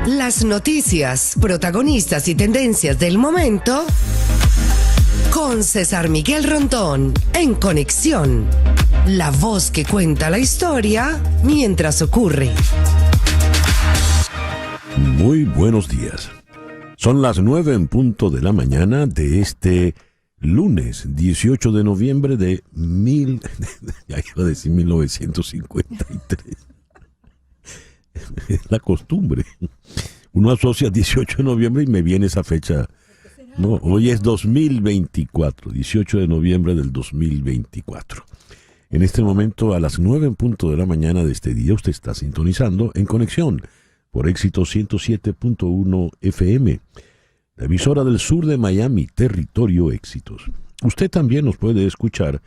Las noticias, protagonistas y tendencias del momento con César Miguel Rondón en Conexión. La voz que cuenta la historia mientras ocurre. Muy buenos días. Son las 9 en punto de la mañana de este lunes 18 de noviembre de ya iba a decir 1953. Es la costumbre. Uno asocia 18 de noviembre y me viene esa fecha. No, hoy es 2024, 18 de noviembre del 2024. En este momento, a las 9 en punto de la mañana de este día, usted está sintonizando en Conexión por Éxitos 107.1 FM, la emisora del sur de Miami, territorio Éxitos. Usted también nos puede escuchar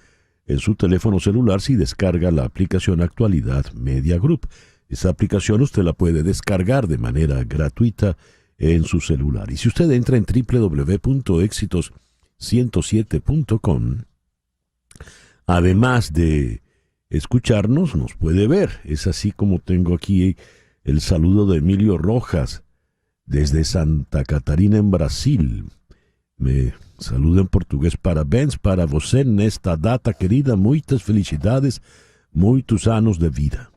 en su teléfono celular si descarga la aplicación Actualidad Media Group. Esa aplicación usted la puede descargar de manera gratuita en su celular. Y si usted entra en www.exitos107.com, además de escucharnos, nos puede ver. Es así como tengo aquí el saludo de Emilio Rojas desde Santa Catarina, en Brasil. Me saluda en portugués. Parabéns para você nesta data querida. Muitas felicidades, muitos anos de vida.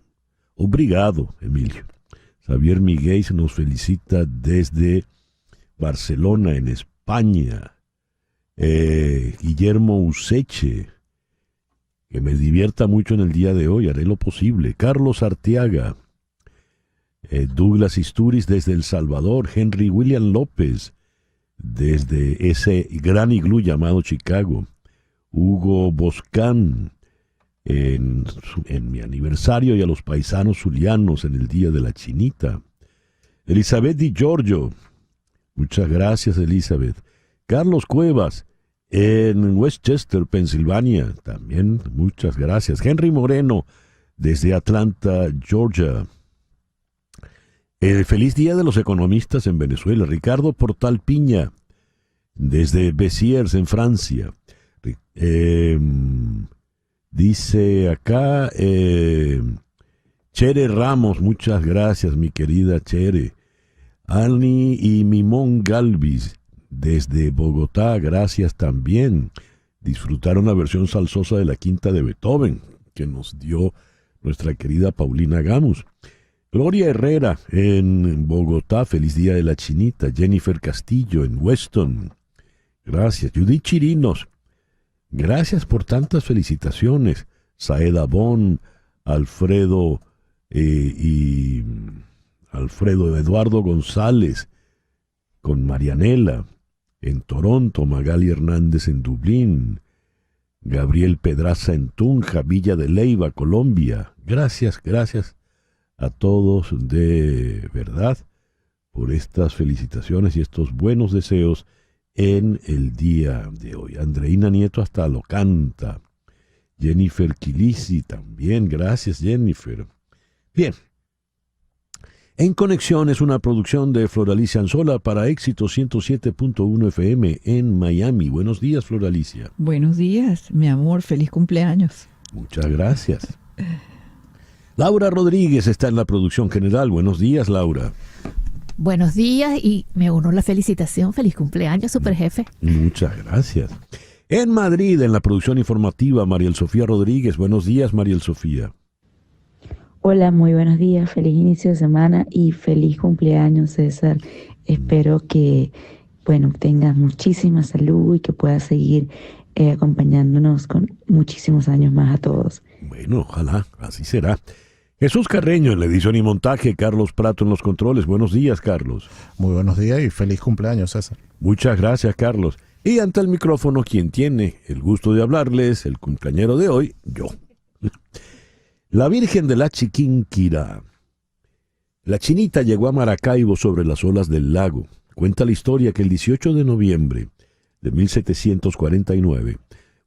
Obrigado, Emilio. Javier Miguel nos felicita desde Barcelona, en España. Guillermo Useche, que me divierta mucho en el día de hoy, haré lo posible. Carlos Arteaga, Douglas Isturiz desde El Salvador, Henry William López desde ese gran iglú llamado Chicago, Hugo Boscán en mi aniversario y a los paisanos zulianos en el Día de la Chinita. Elizabeth Di Giorgio, muchas gracias Elizabeth. Carlos Cuevas en Westchester, Pensilvania, también muchas gracias. Henry Moreno desde Atlanta, Georgia. Feliz Día de los Economistas en Venezuela. Ricardo Portal Piña desde Béziers, en Francia. Dice acá Chere Ramos, muchas gracias mi querida Chere. Ani y Mimón Galvis desde Bogotá, gracias también. Disfrutaron la versión salsosa de la Quinta de Beethoven que nos dio nuestra querida Paulina Gamus. Gloria Herrera en Bogotá, feliz Día de la Chinita. Jennifer Castillo en Weston, gracias. Judith Chirinos, gracias por tantas felicitaciones. Saeda Bon, Alfredo Eduardo González con Marianela en Toronto, Magali Hernández en Dublín, Gabriel Pedraza en Tunja, Villa de Leyva, Colombia. Gracias a todos de verdad por estas felicitaciones y estos buenos deseos en el día de hoy. Andreina Nieto hasta lo canta. Jennifer Quilisi también, gracias Jennifer. Bien. En Conexión es una producción de Floralicia Anzola para Éxitos 107.1 FM en Miami. Buenos días, Floralicia. Buenos días, mi amor, feliz cumpleaños. Muchas gracias. Laura Rodríguez está en la producción general. Buenos días, Laura. Buenos días y me uno a la felicitación. Feliz cumpleaños, superjefe. Muchas gracias. En Madrid, en la producción informativa, Mariel Sofía Rodríguez. Buenos días, Mariel Sofía. Hola, muy buenos días. Feliz inicio de semana y feliz cumpleaños, César. Espero que, tengas muchísima salud y que puedas seguir acompañándonos con muchísimos años más a todos. Bueno, ojalá, así será. Jesús Carreño en la edición y montaje, Carlos Prato en los controles. Buenos días, Carlos. Muy buenos días y feliz cumpleaños, César. Muchas gracias, Carlos. Y ante el micrófono, quien tiene el gusto de hablarles, el cumpleañero de hoy, yo. La Virgen de la Chiquinquirá. La Chinita llegó a Maracaibo sobre las olas del lago. Cuenta la historia que el 18 de noviembre de 1749,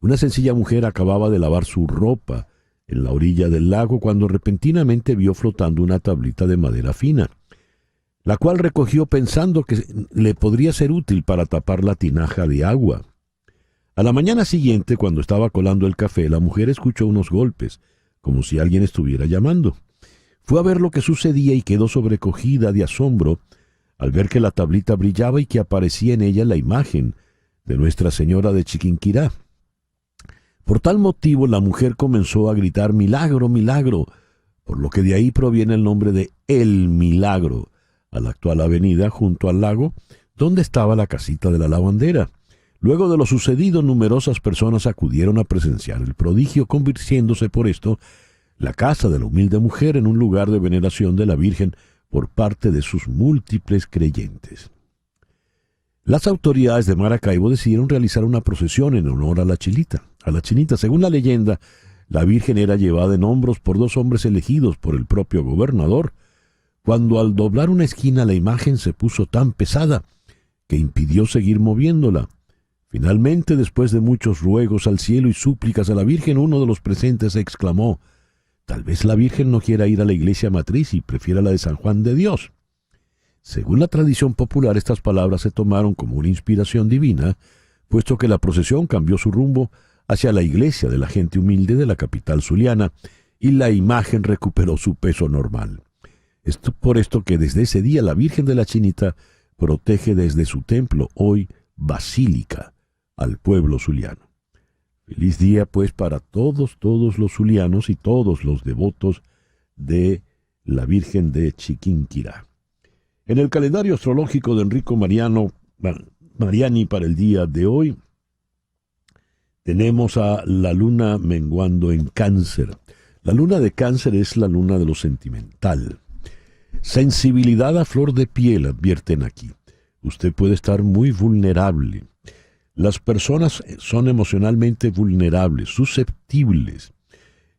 una sencilla mujer acababa de lavar su ropa en la orilla del lago cuando repentinamente vio flotando una tablita de madera fina, la cual recogió pensando que le podría ser útil para tapar la tinaja de agua. A la mañana siguiente, cuando estaba colando el café, la mujer escuchó unos golpes, como si alguien estuviera llamando. Fue a ver lo que sucedía y quedó sobrecogida de asombro al ver que la tablita brillaba y que aparecía en ella la imagen de Nuestra Señora de Chiquinquirá. Por tal motivo la mujer comenzó a gritar milagro, milagro, por lo que de ahí proviene el nombre de El Milagro, a la actual avenida junto al lago, donde estaba la casita de la lavandera. Luego de lo sucedido, numerosas personas acudieron a presenciar el prodigio, convirtiéndose por esto la casa de la humilde mujer en un lugar de veneración de la Virgen por parte de sus múltiples creyentes. Las autoridades de Maracaibo decidieron realizar una procesión en honor a la Chinita. Según la leyenda, la Virgen era llevada en hombros por dos hombres elegidos por el propio gobernador, cuando al doblar una esquina la imagen se puso tan pesada que impidió seguir moviéndola. Finalmente, después de muchos ruegos al cielo y súplicas a la Virgen, uno de los presentes exclamó: «Tal vez la Virgen no quiera ir a la iglesia matriz y prefiera la de San Juan de Dios». Según la tradición popular, estas palabras se tomaron como una inspiración divina, puesto que la procesión cambió su rumbo hacia la iglesia de la gente humilde de la capital zuliana y la imagen recuperó su peso normal. Por esto que desde ese día la Virgen de la Chinita protege desde su templo, hoy basílica, al pueblo zuliano. Feliz día pues para todos los zulianos y todos los devotos de la Virgen de Chiquinquirá. En el calendario astrológico de Enrico Mariani para el día de hoy, tenemos a la luna menguando en Cáncer. La luna de Cáncer es la luna de lo sentimental. Sensibilidad a flor de piel, advierten aquí. Usted puede estar muy vulnerable. Las personas son emocionalmente vulnerables, susceptibles.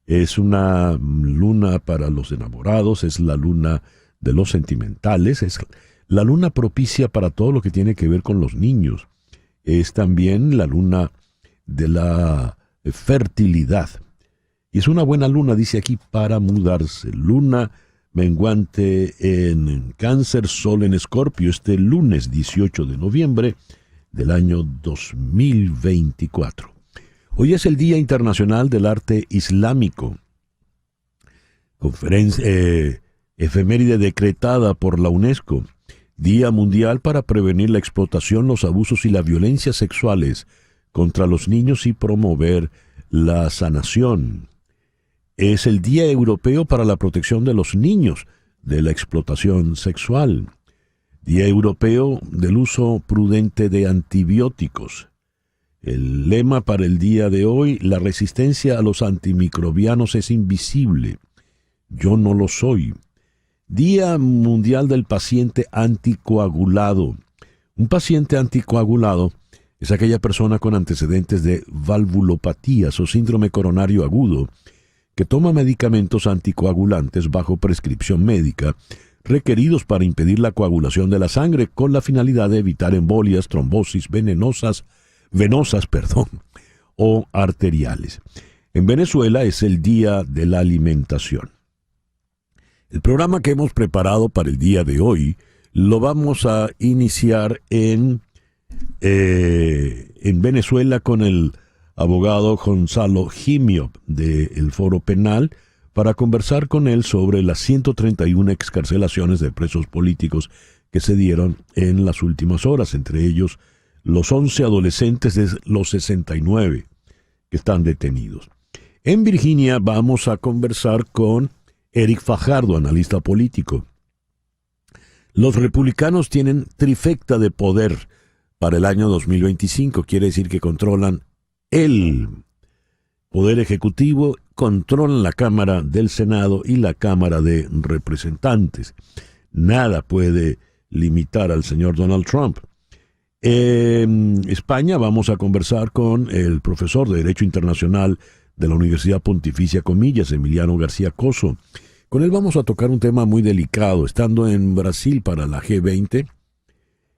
Es una luna para los enamorados, es la luna de los sentimentales, es la luna propicia para todo lo que tiene que ver con los niños. Es también la luna de la fertilidad. Y es una buena luna, dice aquí, para mudarse. Luna menguante en Cáncer, Sol en Escorpio, este lunes 18 de noviembre del año 2024. Hoy es el Día Internacional del Arte Islámico. Efeméride decretada por la UNESCO. Día Mundial para prevenir la explotación, los abusos y la violencia sexuales contra los niños y promover la sanación. Es el Día Europeo para la protección de los niños de la explotación sexual. Día Europeo del uso prudente de antibióticos. El lema para el día de hoy: la resistencia a los antimicrobianos es invisible. Yo no lo soy. Día Mundial del Paciente Anticoagulado. Un paciente anticoagulado es aquella persona con antecedentes de valvulopatías o síndrome coronario agudo que toma medicamentos anticoagulantes bajo prescripción médica requeridos para impedir la coagulación de la sangre con la finalidad de evitar embolias, trombosis venosas o arteriales. En Venezuela es el Día de la Alimentación. El programa que hemos preparado para el día de hoy lo vamos a iniciar en Venezuela con el abogado Gonzalo Jimio del Foro Penal para conversar con él sobre las 131 excarcelaciones de presos políticos que se dieron en las últimas horas, entre ellos los 11 adolescentes de los 69 que están detenidos. En Virginia vamos a conversar con Eric Fajardo, analista político. Los republicanos tienen trifecta de poder para el año 2025, quiere decir que controlan el Poder Ejecutivo, controlan la Cámara del Senado y la Cámara de Representantes. Nada puede limitar al señor Donald Trump. En España vamos a conversar con el profesor de Derecho Internacional de la Universidad Pontificia Comillas, Emiliano García Coso. Con él vamos a tocar un tema muy delicado. Estando en Brasil para la G20,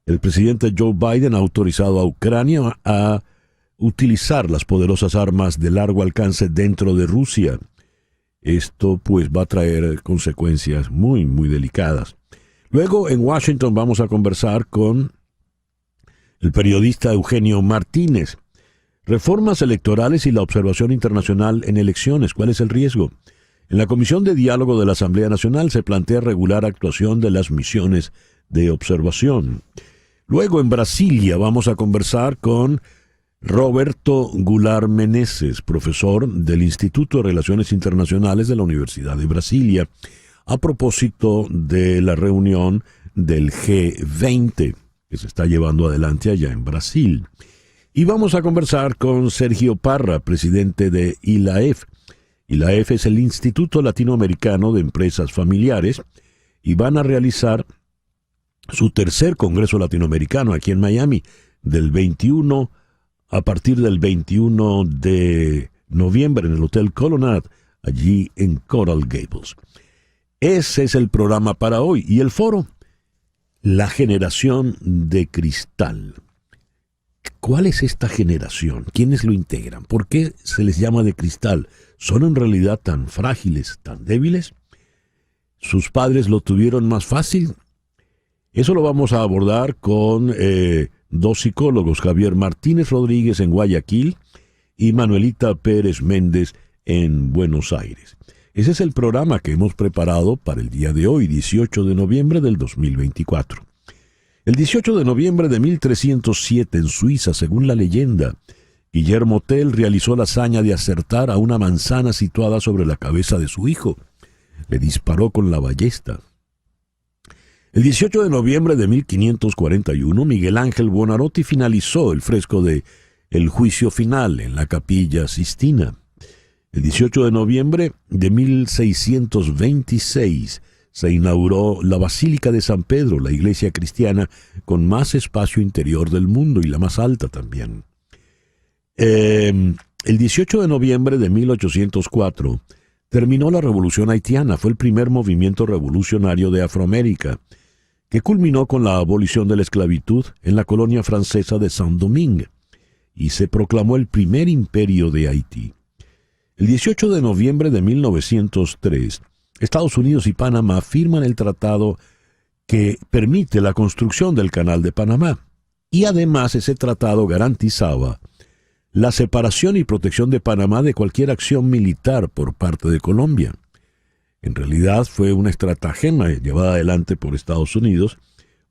el presidente Joe Biden ha autorizado a Ucrania a utilizar las poderosas armas de largo alcance dentro de Rusia. Esto pues va a traer consecuencias muy, muy delicadas. Luego en Washington vamos a conversar con el periodista Eugenio Martínez. Reformas electorales y la observación internacional en elecciones. ¿Cuál es el riesgo? En la Comisión de Diálogo de la Asamblea Nacional se plantea regular actuación de las misiones de observación. Luego en Brasilia vamos a conversar con Roberto Goulart Meneses, profesor del Instituto de Relaciones Internacionales de la Universidad de Brasilia, a propósito de la reunión del G20 que se está llevando adelante allá en Brasil. Y vamos a conversar con Sergio Parra, presidente de ILAEF. ILAEF es el Instituto Latinoamericano de Empresas Familiares y van a realizar su tercer Congreso Latinoamericano aquí en Miami a partir del 21 de noviembre en el Hotel Colonnade, allí en Coral Gables. Ese es el programa para hoy. Y el foro, la generación de cristal. ¿Cuál es esta generación? ¿Quiénes lo integran? ¿Por qué se les llama de cristal? ¿Son en realidad tan frágiles, tan débiles? ¿Sus padres lo tuvieron más fácil? Eso lo vamos a abordar con dos psicólogos, Javier Martínez Rodríguez en Guayaquil y Manuelita Pérez Méndez en Buenos Aires. Ese es el programa que hemos preparado para el día de hoy, 18 de noviembre del 2024. El 18 de noviembre de 1307 en Suiza, según la leyenda, Guillermo Tell realizó la hazaña de acertar a una manzana situada sobre la cabeza de su hijo. Le disparó con la ballesta. El 18 de noviembre de 1541, Miguel Ángel Buonarroti finalizó el fresco de El Juicio Final en la Capilla Sistina. El 18 de noviembre de 1626 se inauguró la Basílica de San Pedro, la iglesia cristiana con más espacio interior del mundo y la más alta también. El 18 de noviembre de 1804 terminó la Revolución Haitiana. Fue el primer movimiento revolucionario de Afroamérica, que culminó con la abolición de la esclavitud en la colonia francesa de Saint-Domingue y se proclamó el primer imperio de Haití. El 18 de noviembre de 1903, Estados Unidos y Panamá firman el tratado que permite la construcción del Canal de Panamá, y además ese tratado garantizaba la separación y protección de Panamá de cualquier acción militar por parte de Colombia. En realidad fue una estratagema llevada adelante por Estados Unidos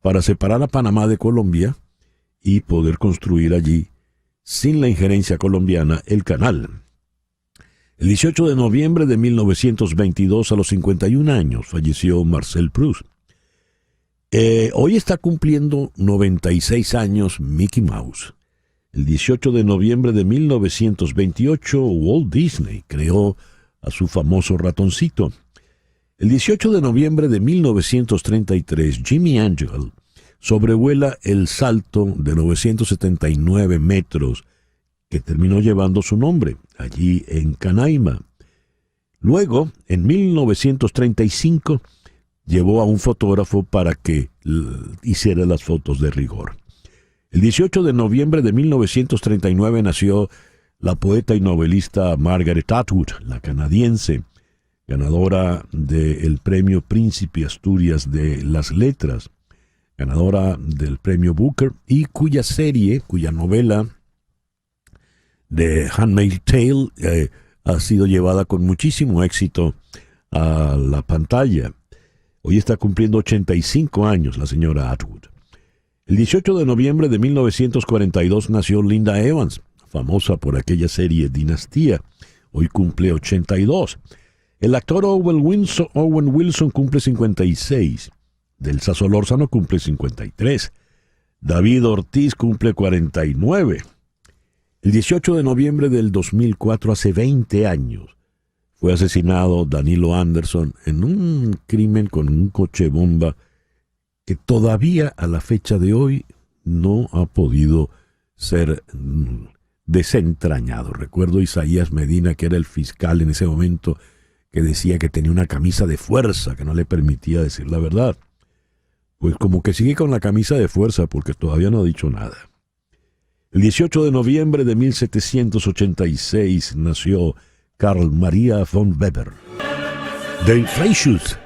para separar a Panamá de Colombia y poder construir allí, sin la injerencia colombiana, el canal. El 18 de noviembre de 1922, a los 51 años, falleció Marcel Proust. Hoy está cumpliendo 96 años Mickey Mouse. El 18 de noviembre de 1928, Walt Disney creó a su famoso ratoncito. El 18 de noviembre de 1933, Jimmy Angel sobrevuela el salto de 979 metros que terminó llevando su nombre, allí en Canaima. Luego, en 1935, llevó a un fotógrafo para que hiciera las fotos de rigor. El 18 de noviembre de 1939 nació la poeta y novelista Margaret Atwood, la canadiense, ganadora del Premio Príncipe Asturias de las Letras, ganadora del Premio Booker, y cuya novela The Handmaid's Tale ha sido llevada con muchísimo éxito a la pantalla. Hoy está cumpliendo 85 años la señora Atwood. El 18 de noviembre de 1942 nació Linda Evans, famosa por aquella serie Dinastía. Hoy cumple 82. El actor Owen Wilson cumple 56. Delsa Solórzano cumple 53. David Ortiz cumple 49. El 18 de noviembre del 2004, hace 20 años, fue asesinado Danilo Anderson en un crimen con un coche bomba que todavía a la fecha de hoy no ha podido ser desentrañado. Recuerdo a Isaías Medina, que era el fiscal en ese momento, que decía que tenía una camisa de fuerza que no le permitía decir la verdad. Pues como que sigue con la camisa de fuerza porque todavía no ha dicho nada. El 18 de noviembre de 1786 nació Carl Maria von Weber. Der Freischuss,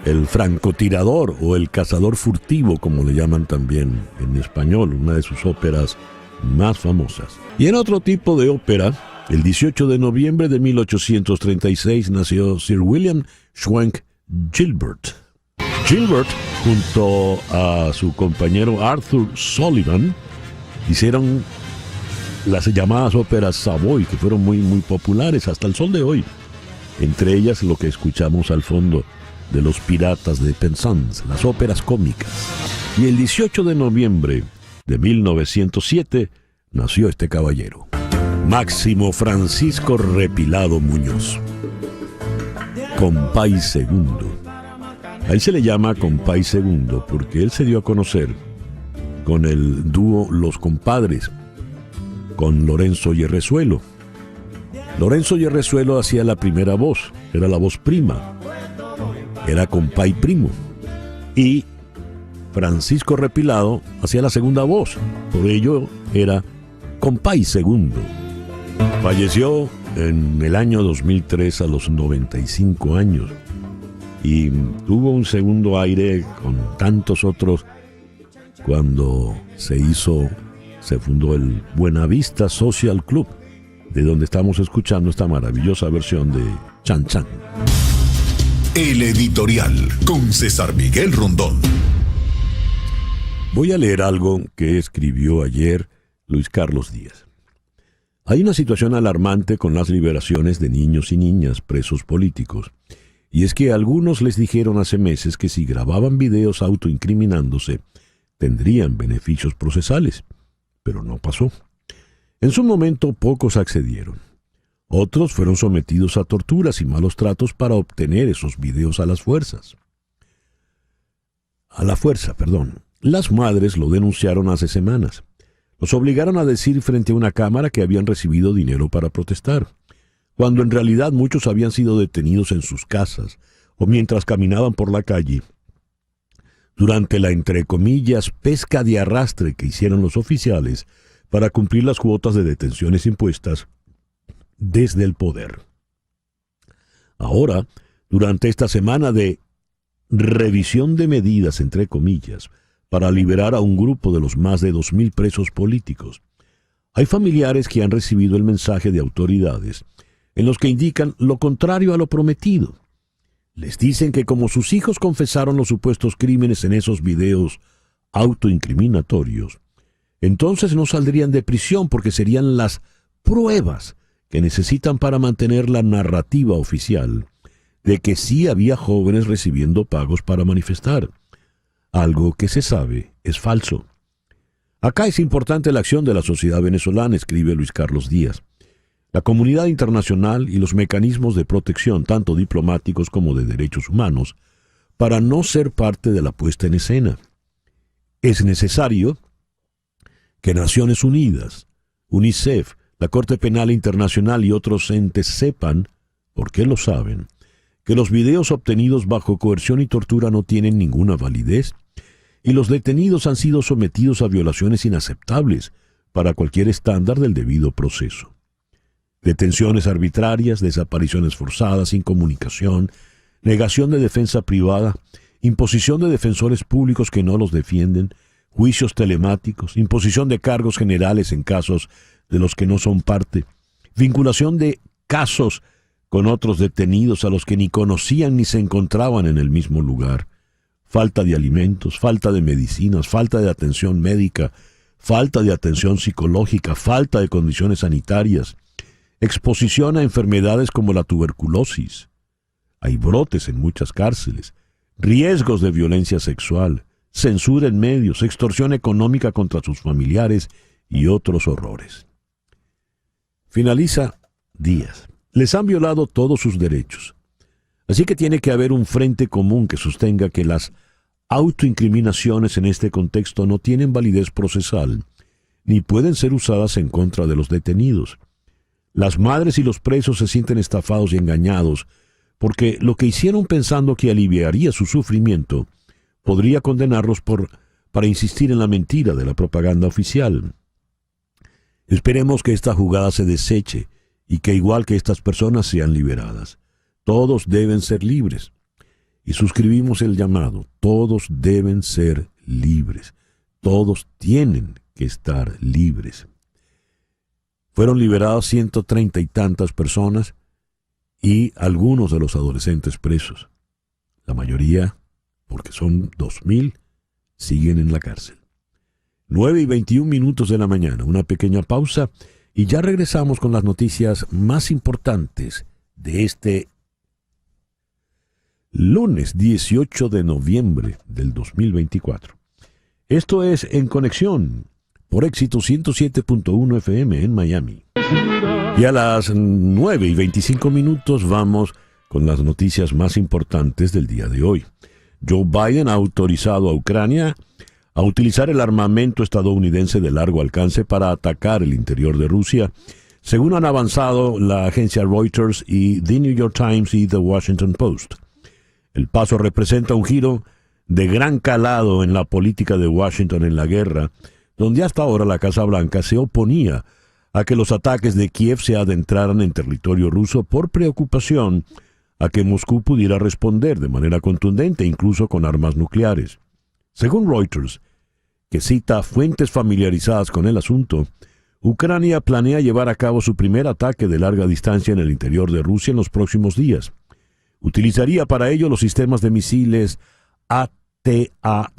el francotirador o el cazador furtivo, como le llaman también en español, una de sus óperas más famosas. Y en otro tipo de ópera, el 18 de noviembre de 1836 nació Sir William Schwank Gilbert. Gilbert junto a su compañero Arthur Sullivan, hicieron las llamadas óperas Savoy, que fueron muy, muy populares hasta el sol de hoy. Entre ellas lo que escuchamos al fondo de Los Piratas de Penzance, las óperas cómicas. Y el 18 de noviembre de 1907 nació este caballero, Máximo Francisco Repilado Muñoz, Compay Segundo. A él se le llama Compay Segundo porque él se dio a conocer con el dúo Los Compadres, con Lorenzo Yerrezuelo. Lorenzo Yerrezuelo hacía la primera voz, era la voz prima, era compay primo. Y Francisco Repilado hacía la segunda voz, por ello era compay segundo. Falleció en el año 2003 a los 95 años y tuvo un segundo aire con tantos otros cuando se fundó el Buenavista Social Club, de donde estamos escuchando esta maravillosa versión de Chan Chan. El editorial con César Miguel Rondón. Voy a leer algo que escribió ayer Luis Carlos Díaz. Hay una situación alarmante con las liberaciones de niños y niñas presos políticos, y es que algunos les dijeron hace meses que si grababan videos autoincriminándose, tendrían beneficios procesales, pero no pasó. En su momento pocos accedieron. Otros fueron sometidos a torturas y malos tratos para obtener esos videos a la fuerza. Las madres lo denunciaron hace semanas. Los obligaron a decir frente a una cámara que habían recibido dinero para protestar, cuando en realidad muchos habían sido detenidos en sus casas o mientras caminaban por la calle durante la, entre comillas, pesca de arrastre que hicieron los oficiales para cumplir las cuotas de detenciones impuestas desde el poder. Ahora, durante esta semana de revisión de medidas, entre comillas, para liberar a un grupo de los más de 2.000 presos políticos, hay familiares que han recibido el mensaje de autoridades en los que indican lo contrario a lo prometido. Les dicen que como sus hijos confesaron los supuestos crímenes en esos videos autoincriminatorios, entonces no saldrían de prisión porque serían las pruebas que necesitan para mantener la narrativa oficial de que sí había jóvenes recibiendo pagos para manifestar. Algo que se sabe es falso. Acá es importante la acción de la sociedad venezolana, escribe Luis Carlos Díaz. La comunidad internacional y los mecanismos de protección, tanto diplomáticos como de derechos humanos, para no ser parte de la puesta en escena. Es necesario que Naciones Unidas, UNICEF, la Corte Penal Internacional y otros entes sepan, porque lo saben, que los videos obtenidos bajo coerción y tortura no tienen ninguna validez y los detenidos han sido sometidos a violaciones inaceptables para cualquier estándar del debido proceso. Detenciones arbitrarias, desapariciones forzadas, incomunicación, negación de defensa privada, imposición de defensores públicos que no los defienden, juicios telemáticos, imposición de cargos generales en casos de los que no son parte, vinculación de casos con otros detenidos a los que ni conocían ni se encontraban en el mismo lugar, falta de alimentos, falta de medicinas, falta de atención médica, falta de atención psicológica, falta de condiciones sanitarias, exposición a enfermedades como la tuberculosis. Hay brotes en muchas cárceles, riesgos de violencia sexual, censura en medios, extorsión económica contra sus familiares y otros horrores. Finaliza Díaz. Les han violado todos sus derechos. Así que tiene que haber un frente común que sostenga que las autoincriminaciones en este contexto no tienen validez procesal, ni pueden ser usadas en contra de los detenidos. Las madres y los presos se sienten estafados y engañados, porque lo que hicieron pensando que aliviaría su sufrimiento podría condenarlos para insistir en la mentira de la propaganda oficial. Esperemos que esta jugada se deseche y que igual que estas personas sean liberadas. Todos deben ser libres. Y suscribimos el llamado. Todos deben ser libres. Todos tienen que estar libres. Fueron liberadas 130 y tantas personas y algunos de los adolescentes presos. La mayoría porque son 2.000, siguen en la cárcel. 9:21 de la mañana, una pequeña pausa y ya regresamos con las noticias más importantes de este lunes 18 de noviembre del 2024. Esto es En Conexión, por Éxito 107.1 FM en Miami. Y a las 9:25 vamos con las noticias más importantes del día de hoy. Joe Biden ha autorizado a Ucrania a utilizar el armamento estadounidense de largo alcance para atacar el interior de Rusia, según han avanzado la agencia Reuters y The New York Times y The Washington Post. El paso representa un giro de gran calado en la política de Washington en la guerra, donde hasta ahora la Casa Blanca se oponía a que los ataques de Kiev se adentraran en territorio ruso por preocupación a que Moscú pudiera responder de manera contundente, incluso con armas nucleares. Según Reuters, que cita fuentes familiarizadas con el asunto, Ucrania planea llevar a cabo su primer ataque de larga distancia en el interior de Rusia en los próximos días. Utilizaría para ello los sistemas de misiles ATACMS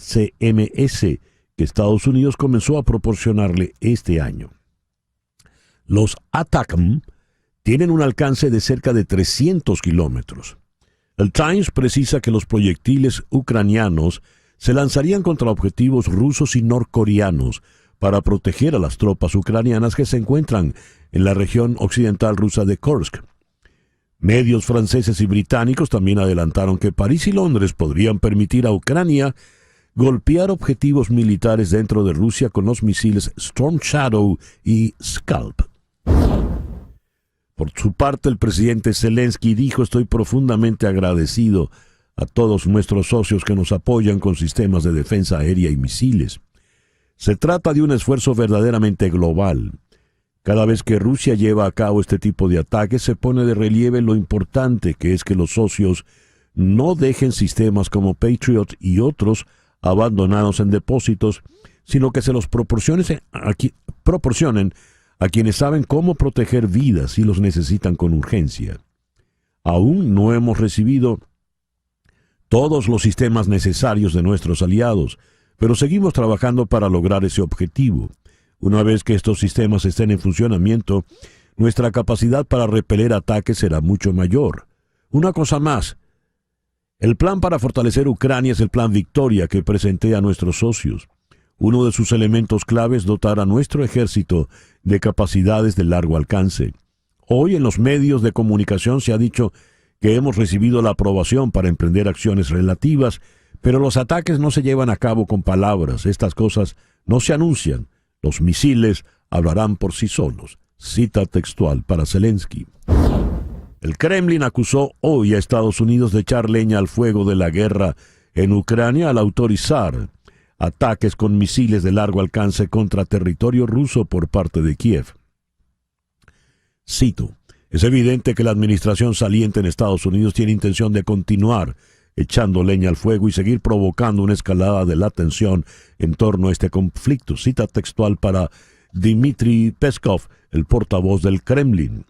que Estados Unidos comenzó a proporcionarle este año. Los ATACMS tienen un alcance de cerca de 300 kilómetros. El Times precisa que los proyectiles ucranianos se lanzarían contra objetivos rusos y norcoreanos para proteger a las tropas ucranianas que se encuentran en la región occidental rusa de Kursk. Medios franceses y británicos también adelantaron que París y Londres podrían permitir a Ucrania golpear objetivos militares dentro de Rusia con los misiles Storm Shadow y Scalp. Por su parte, el presidente Zelensky dijo: estoy profundamente agradecido a todos nuestros socios que nos apoyan con sistemas de defensa aérea y misiles. Se trata de un esfuerzo verdaderamente global. Cada vez que Rusia lleva a cabo este tipo de ataques, se pone de relieve lo importante que es que los socios no dejen sistemas como Patriot y otros abandonados en depósitos, sino que se los proporcionen a quienes saben cómo proteger vidas y los necesitan con urgencia. Aún no hemos recibido todos los sistemas necesarios de nuestros aliados, pero seguimos trabajando para lograr ese objetivo. Una vez que estos sistemas estén en funcionamiento, nuestra capacidad para repeler ataques será mucho mayor. Una cosa más, el plan para fortalecer Ucrania es el plan Victoria que presenté a nuestros socios. Uno de sus elementos clave es dotar a nuestro ejército de capacidades de largo alcance. Hoy en los medios de comunicación se ha dicho que hemos recibido la aprobación para emprender acciones relativas, pero los ataques no se llevan a cabo con palabras. Estas cosas no se anuncian. Los misiles hablarán por sí solos. Cita textual para Zelensky. El Kremlin acusó hoy a Estados Unidos de echar leña al fuego de la guerra en Ucrania al autorizar ataques con misiles de largo alcance contra territorio ruso por parte de Kiev. Cito: es evidente que la administración saliente en Estados Unidos tiene intención de continuar echando leña al fuego y seguir provocando una escalada de la tensión en torno a este conflicto. Cita textual para Dmitry Peskov, el portavoz del Kremlin.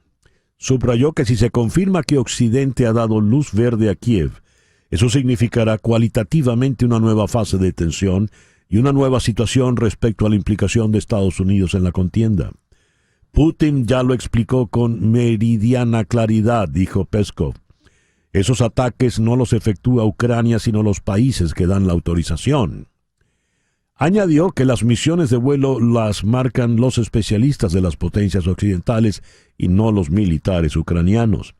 Subrayó que si se confirma que Occidente ha dado luz verde a Kiev, eso significará cualitativamente una nueva fase de tensión y una nueva situación respecto a la implicación de Estados Unidos en la contienda. Putin ya lo explicó con meridiana claridad, dijo Peskov. Esos ataques no los efectúa Ucrania, sino los países que dan la autorización. Añadió que las misiones de vuelo las marcan los especialistas de las potencias occidentales y no los militares ucranianos.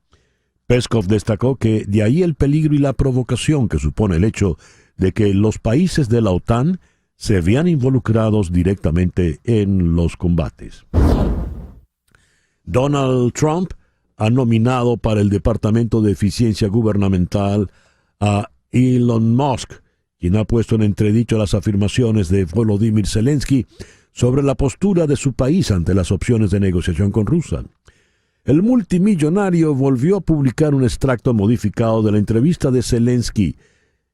Peskov destacó que de ahí el peligro y la provocación que supone el hecho de que los países de la OTAN se vean involucrados directamente en los combates. Donald Trump ha nominado para el Departamento de Eficiencia Gubernamental a Elon Musk, quien ha puesto en entredicho las afirmaciones de Volodymyr Zelensky sobre la postura de su país ante las opciones de negociación con Rusia. El multimillonario volvió a publicar un extracto modificado de la entrevista de Zelensky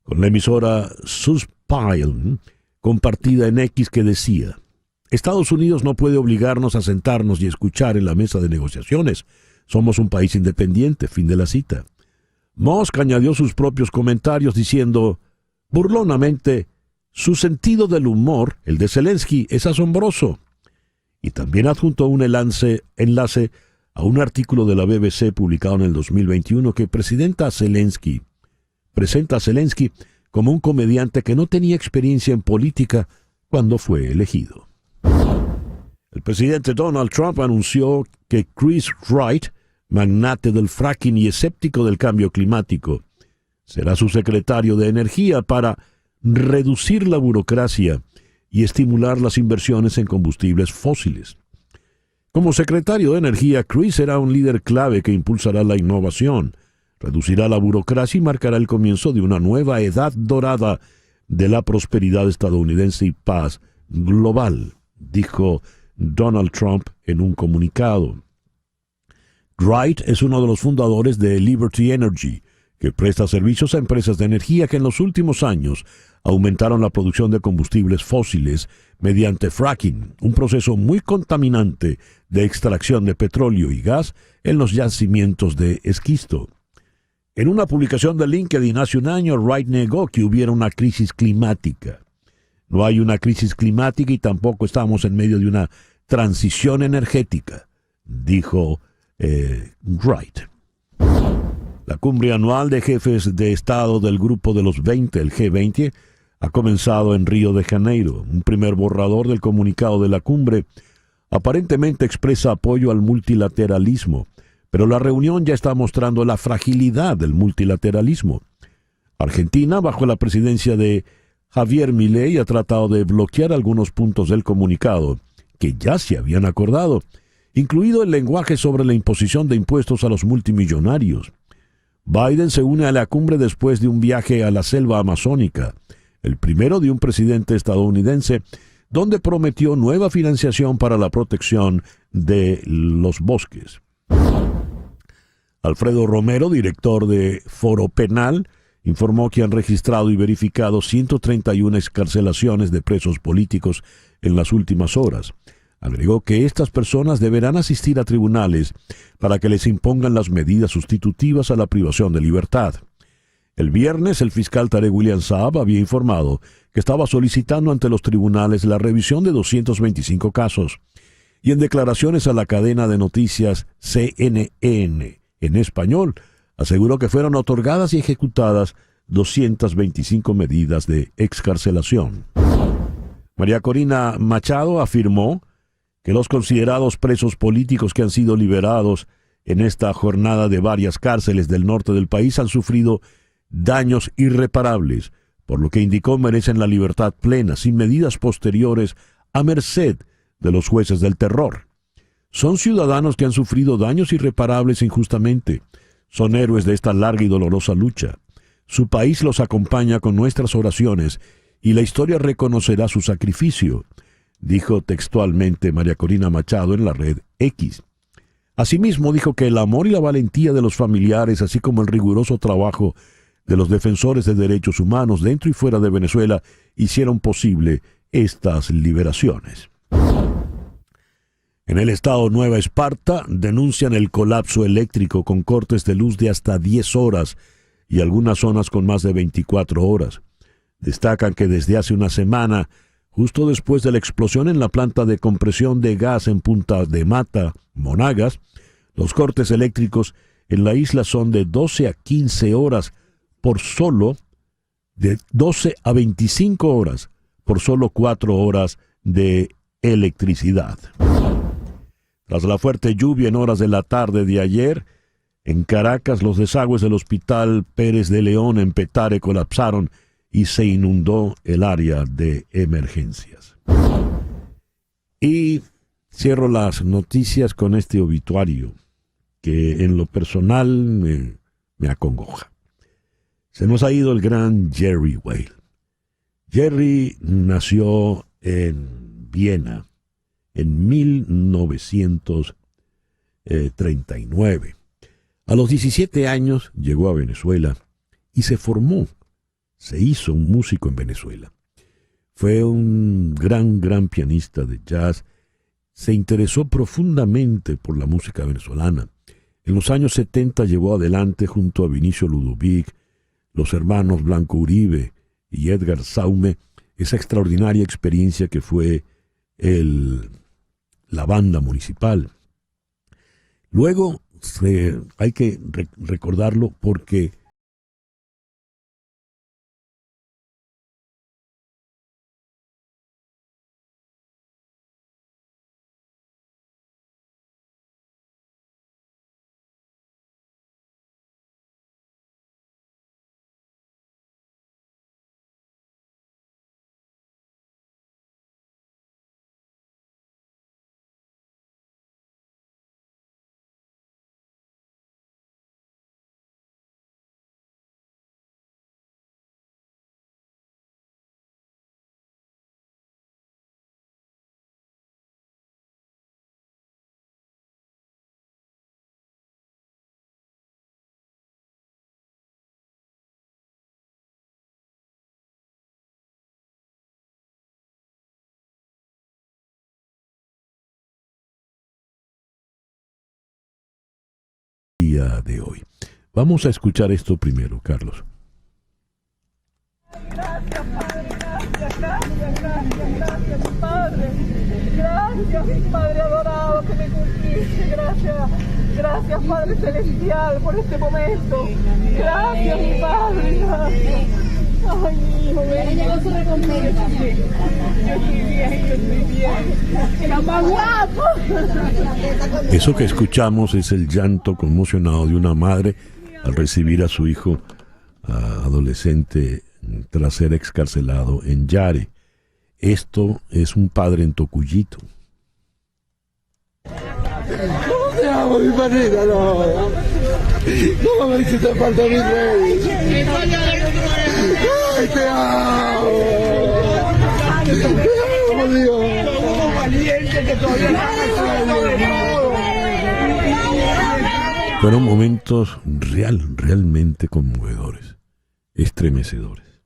con la emisora Suspile, compartida en X, que decía: Estados Unidos no puede obligarnos a sentarnos y escuchar en la mesa de negociaciones. Somos un país independiente. Fin de la cita. Musk añadió sus propios comentarios diciendo: burlonamente: su sentido del humor, el de Zelensky, es asombroso. Y también adjuntó un enlace a un artículo de la BBC publicado en el 2021 que presenta a Zelensky como un comediante que no tenía experiencia en política cuando fue elegido. El presidente Donald Trump anunció que Chris Wright, magnate del fracking y escéptico del cambio climático, será su secretario de Energía para reducir la burocracia y estimular las inversiones en combustibles fósiles. Como secretario de Energía, Chris será un líder clave que impulsará la innovación, reducirá la burocracia y marcará el comienzo de una nueva edad dorada de la prosperidad estadounidense y paz global, dijo Donald Trump en un comunicado. Wright es uno de los fundadores de Liberty Energy, que presta servicios a empresas de energía que en los últimos años aumentaron la producción de combustibles fósiles mediante fracking, un proceso muy contaminante de extracción de petróleo y gas en los yacimientos de esquisto. En una publicación de LinkedIn hace un año, Wright negó que hubiera una crisis climática. No hay una crisis climática y tampoco estamos en medio de una transición energética, dijo Wright. La cumbre anual de jefes de Estado del Grupo de los 20, el G20, ha comenzado en Río de Janeiro. Un primer borrador del comunicado de la cumbre aparentemente expresa apoyo al multilateralismo, pero la reunión ya está mostrando la fragilidad del multilateralismo. Argentina, bajo la presidencia de Javier Milei, ha tratado de bloquear algunos puntos del comunicado que ya se habían acordado, incluido el lenguaje sobre la imposición de impuestos a los multimillonarios. Biden se une a la cumbre después de un viaje a la selva amazónica, el primero de un presidente estadounidense, donde prometió nueva financiación para la protección de los bosques. Alfredo Romero, director de Foro Penal, informó que han registrado y verificado 131 excarcelaciones de presos políticos en las últimas horas. Agregó que estas personas deberán asistir a tribunales para que les impongan las medidas sustitutivas a la privación de libertad. El viernes, el fiscal Tarek William Saab había informado que estaba solicitando ante los tribunales la revisión de 225 casos, y en declaraciones a la cadena de noticias CNN en español, aseguró que fueron otorgadas y ejecutadas 225 medidas de excarcelación. María Corina Machado afirmó que los considerados presos políticos que han sido liberados en esta jornada de varias cárceles del norte del país han sufrido daños irreparables, por lo que indicó merecen la libertad plena, sin medidas posteriores, a merced de los jueces del terror. Son ciudadanos que han sufrido daños irreparables injustamente. Son héroes de esta larga y dolorosa lucha. Su país los acompaña con nuestras oraciones y la historia reconocerá su sacrificio, dijo textualmente María Corina Machado en la red X. Asimismo, dijo que el amor y la valentía de los familiares, así como el riguroso trabajo de los defensores de derechos humanos dentro y fuera de Venezuela, hicieron posible estas liberaciones. En el estado Nueva Esparta denuncian el colapso eléctrico con cortes de luz de hasta 10 horas y algunas zonas con más de 24 horas. Destacan que desde hace una semana, justo después de la explosión en la planta de compresión de gas en Punta de Mata, Monagas, los cortes eléctricos en la isla son de 12 a 15 horas de 12 a 25 horas por solo 4 horas de electricidad. Tras la fuerte lluvia en horas de la tarde de ayer, en Caracas los desagües del Hospital Pérez de León en Petare colapsaron y se inundó el área de emergencias. Y cierro las noticias con este obituario que en lo personal me acongoja. Se nos ha ido el gran Jerry Whale. Jerry nació en Viena en 1939. A los 17 años llegó a Venezuela y se hizo un músico en Venezuela. Fue un gran pianista de jazz. Se interesó profundamente por la música venezolana. En los años 70 llevó adelante junto a Vinicio Ludovic, los hermanos Blanco Uribe y Edgar Saume, esa extraordinaria experiencia que fue la banda municipal. Luego hay que recordarlo porque día de hoy. Vamos a escuchar esto primero, Carlos. Gracias, Padre, gracias, mi Padre. Gracias, mi Padre adorado que me cumpliste. Gracias, Padre Celestial, por este momento. Gracias, mi Padre, gracias. Ay, mi hijo, ven. Llegó su recompensa. Yo estoy bien. Era más guapo. Eso que escuchamos es el llanto conmocionado de una madre al recibir a su hijo adolescente tras ser excarcelado en Yare. Esto es un padre en Tocuyito. ¿Cómo te amo, mi panita? No. ¿Cómo me hiciste falta, mi rey? ¡Ay, te amo! ¡Te amo, Dios! Somos valientes que todavía Fueron momentos realmente conmovedores, estremecedores.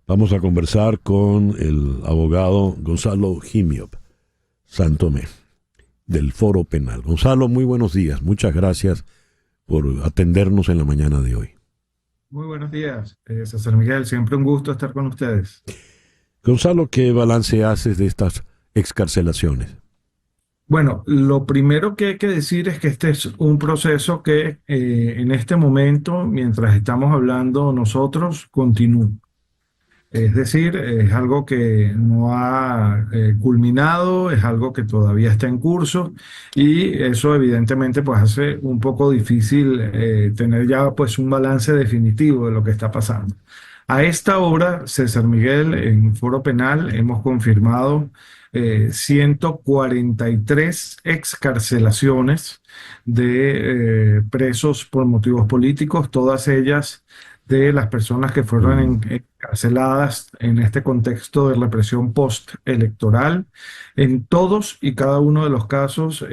Vamos a conversar con el abogado Gonzalo Jimiop Santomé, del Foro Penal. Gonzalo, muy buenos días. Muchas gracias por atendernos en la mañana de hoy. Muy buenos días, César Miguel. Siempre un gusto estar con ustedes. Gonzalo, ¿qué balance haces de estas excarcelaciones? Bueno, lo primero que hay que decir es que este es un proceso que en este momento, mientras estamos hablando nosotros, continúa. Es decir, es algo que no ha culminado, es algo que todavía está en curso y eso evidentemente pues hace un poco difícil tener ya pues un balance definitivo de lo que está pasando. A esta hora, César Miguel, en Foro Penal hemos confirmado 143 excarcelaciones de presos por motivos políticos, todas ellas de las personas que fueron encarceladas en este contexto de represión postelectoral. En todos y cada uno de los casos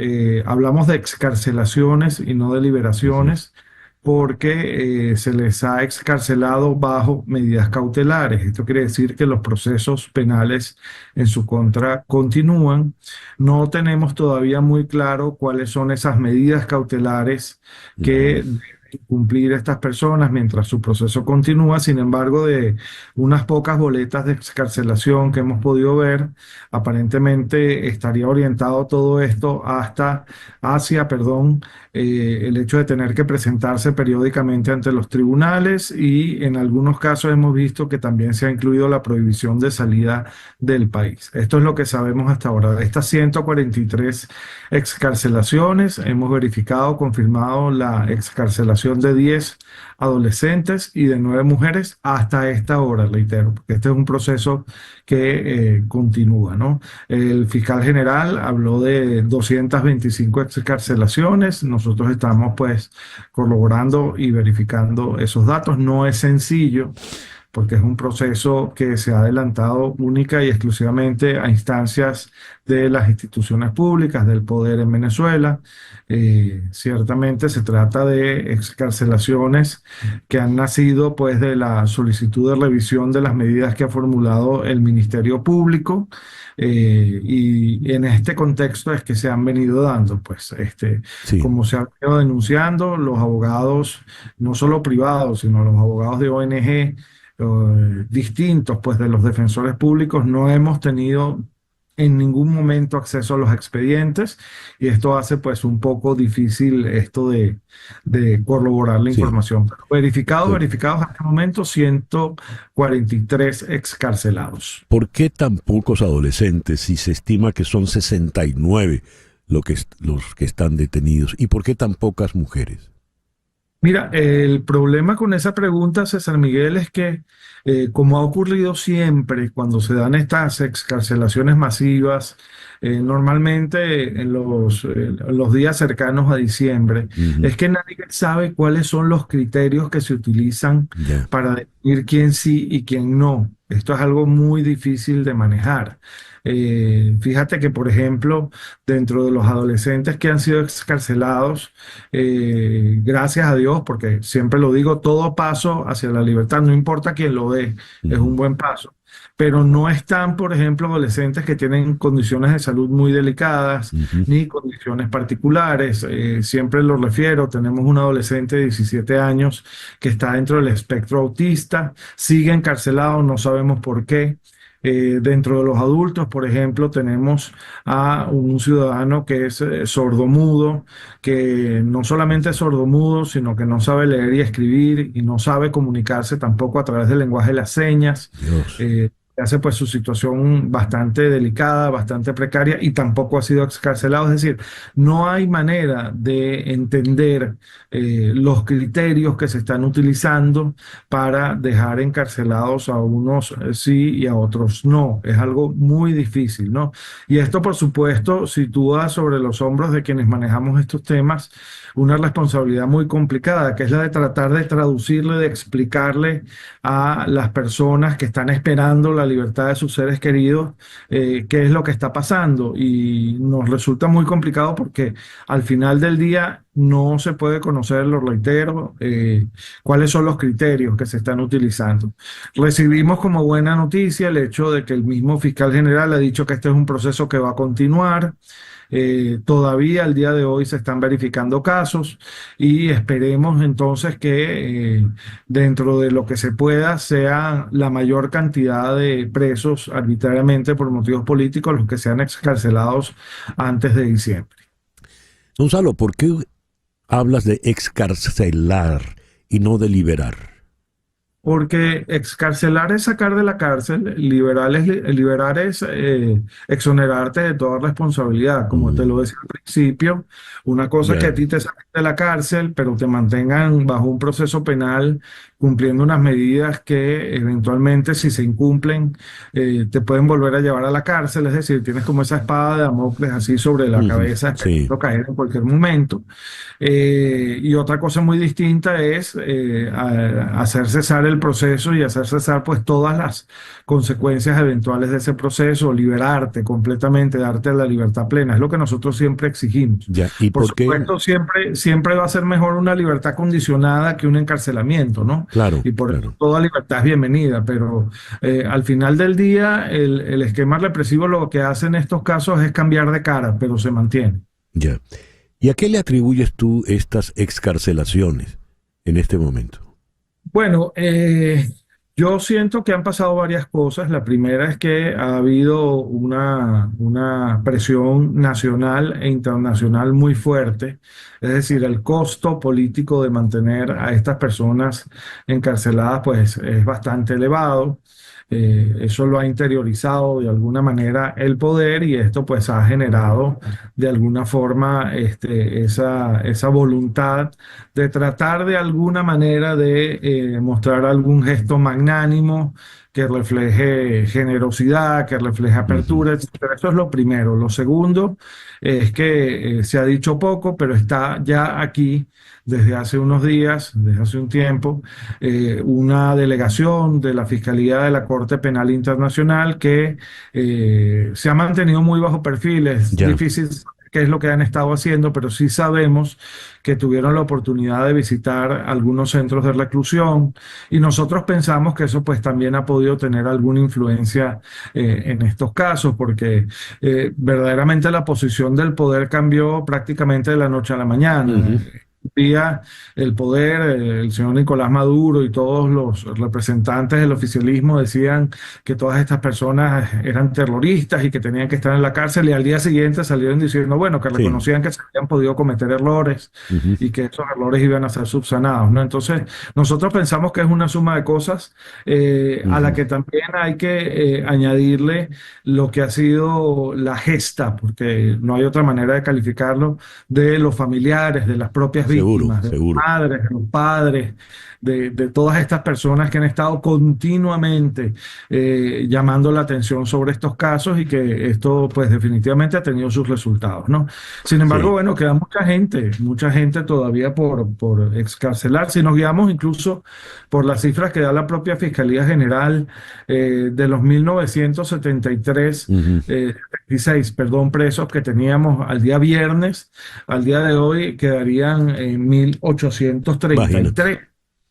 hablamos de excarcelaciones y no de liberaciones, porque se les ha excarcelado bajo medidas cautelares. Esto quiere decir que los procesos penales en su contra continúan. No tenemos todavía muy claro cuáles son esas medidas cautelares que deben cumplir estas personas mientras su proceso continúa. Sin embargo, de unas pocas boletas de excarcelación que hemos podido ver, aparentemente estaría orientado todo esto hacia el hecho de tener que presentarse periódicamente ante los tribunales, y en algunos casos hemos visto que también se ha incluido la prohibición de salida del país. Esto es lo que sabemos hasta ahora. De estas 143 excarcelaciones, hemos confirmado la excarcelación de 10 adolescentes y de 9 mujeres hasta esta hora, reitero, porque este es un proceso que continúa, ¿no? El fiscal general habló de 225 excarcelaciones. Nosotros estamos pues corroborando y verificando esos datos. No es sencillo, porque es un proceso que se ha adelantado única y exclusivamente a instancias de las instituciones públicas, del poder en Venezuela. Ciertamente se trata de excarcelaciones que han nacido pues de la solicitud de revisión de las medidas que ha formulado el Ministerio Público, y en este contexto es que se han venido dando, pues, Sí. como se ha venido denunciando, los abogados, no solo privados, sino los abogados de ONG, distintos pues, de los defensores públicos, no hemos tenido en ningún momento acceso a los expedientes y esto hace pues un poco difícil esto de corroborar la Sí. información. Pero Sí. verificados hasta el momento 143 excarcelados. ¿Por qué tan pocos adolescentes si se estima que son 69 los que están detenidos? ¿Y por qué tan pocas mujeres? Mira, el problema con esa pregunta, César Miguel, es que como ha ocurrido siempre cuando se dan estas excarcelaciones masivas, normalmente en los días cercanos a diciembre, Ujú. es que nadie sabe cuáles son los criterios que se utilizan Ya. para definir quién sí y quién no. Esto es algo muy difícil de manejar. Fíjate que, por ejemplo, dentro de los adolescentes que han sido excarcelados, gracias a Dios, porque siempre lo digo, todo paso hacia la libertad, no importa quién lo dé, es un buen paso. Pero no están, por ejemplo, adolescentes que tienen condiciones de salud muy delicadas, Ujú. ni condiciones particulares. Siempre lo refiero, tenemos un adolescente de 17 años que está dentro del espectro autista, sigue encarcelado, no sabemos por qué. Dentro de los adultos, por ejemplo, tenemos a un ciudadano que es sordomudo, que no solamente es sordomudo, sino que no sabe leer y escribir y no sabe comunicarse tampoco a través del lenguaje de las señas. Dios. Hace pues su situación bastante delicada, bastante precaria y tampoco ha sido excarcelado. Es decir, no hay manera de entender los criterios que se están utilizando para dejar encarcelados a unos sí y a otros no. Es algo muy difícil, ¿no? Y esto, por supuesto, sitúa sobre los hombros de quienes manejamos estos temas una responsabilidad muy complicada, que es la de tratar de traducirle, de explicarle a las personas que están esperando la libertad de sus seres queridos, qué es lo que está pasando. Y nos resulta muy complicado porque al final del día no se puede conocer, lo reitero, cuáles son los criterios que se están utilizando. Recibimos como buena noticia el hecho de que el mismo fiscal general ha dicho que este es un proceso que va a continuar. Todavía al día de hoy se están verificando casos y esperemos entonces que dentro de lo que se pueda sea la mayor cantidad de presos arbitrariamente por motivos políticos los que sean excarcelados antes de diciembre. Gonzalo, ¿por qué hablas de excarcelar y no de liberar? Porque excarcelar es sacar de la cárcel, liberar es exonerarte de toda responsabilidad. Como te lo decía al principio, una cosa es que a ti te saquen de la cárcel, pero te mantengan bajo un proceso penal cumpliendo unas medidas que eventualmente, si se incumplen, te pueden volver a llevar a la cárcel. Es decir, tienes como esa espada de Damocles así sobre la cabeza, esperando caer en cualquier momento. Y otra cosa muy distinta es hacer cesar el proceso y hacer cesar pues todas las consecuencias eventuales de ese proceso, liberarte completamente, darte la libertad plena. Es lo que nosotros siempre exigimos. Ya, ¿y por qué? supuesto, siempre va a ser mejor una libertad condicionada que un encarcelamiento, ¿no? Claro, Y por eso toda libertad es bienvenida, pero al final del día el esquema represivo lo que hace en estos casos es cambiar de cara, pero se mantiene. Ya. ¿Y a qué le atribuyes tú estas excarcelaciones en este momento? Bueno, yo siento que han pasado varias cosas. La primera es que ha habido una presión nacional e internacional muy fuerte. Es decir, el costo político de mantener a estas personas encarceladas pues es bastante elevado. Eso lo ha interiorizado de alguna manera el poder y esto pues ha generado de alguna forma esa voluntad de tratar de alguna manera de mostrar algún gesto magnánimo que refleje generosidad, que refleje apertura, etc. Eso es lo primero. Lo segundo es que se ha dicho poco, pero está ya aquí desde hace unos días, desde hace un tiempo, una delegación de la Fiscalía de la Corte Penal Internacional que se ha mantenido muy bajo perfil. Es difícil saber qué es lo que han estado haciendo, pero sí sabemos que tuvieron la oportunidad de visitar algunos centros de reclusión y nosotros pensamos que eso pues también ha podido tener alguna influencia en estos casos, porque verdaderamente la posición del poder cambió prácticamente de la noche a la mañana. día el poder, el señor Nicolás Maduro y todos los representantes del oficialismo decían que todas estas personas eran terroristas y que tenían que estar en la cárcel, y al día siguiente salieron diciendo, bueno, que Sí. reconocían que se habían podido cometer errores Ujú. y que esos errores iban a ser subsanados, ¿no? Entonces, nosotros pensamos que es una suma de cosas a la que también hay que añadirle lo que ha sido la gesta, porque no hay otra manera de calificarlo, de los familiares, de las propias Seguro, víctimas, de los seguro. madres, de los padres, de todas estas personas que han estado continuamente llamando la atención sobre estos casos, y que esto pues definitivamente ha tenido sus resultados, ¿no? Sin embargo, Sí. bueno, queda mucha gente todavía por excarcelar. Si nos guiamos incluso por las cifras que da la propia Fiscalía General, de los 1973, Ujú. 76, perdón, presos que teníamos al día viernes, al día de hoy quedarían en 1833.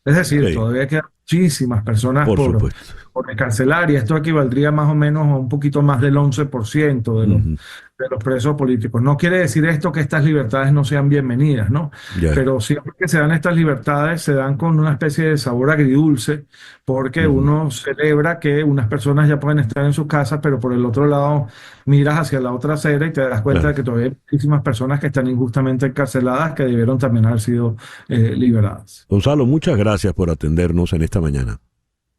Es decir, Sí. todavía quedan muchísimas personas Por supuesto. por encarcelar, y esto equivaldría más o menos a un poquito más del 11% Ujú. de los presos políticos. No quiere decir esto que estas libertades no sean bienvenidas, ¿no? Ya. Pero siempre que se dan estas libertades, se dan con una especie de sabor agridulce, porque Ujú. uno celebra que unas personas ya pueden estar en sus casas, pero por el otro lado miras hacia la otra acera y te das cuenta Claro. de que todavía hay muchísimas personas que están injustamente encarceladas, que debieron también haber sido liberadas. Gonzalo, muchas gracias por atendernos en esta mañana.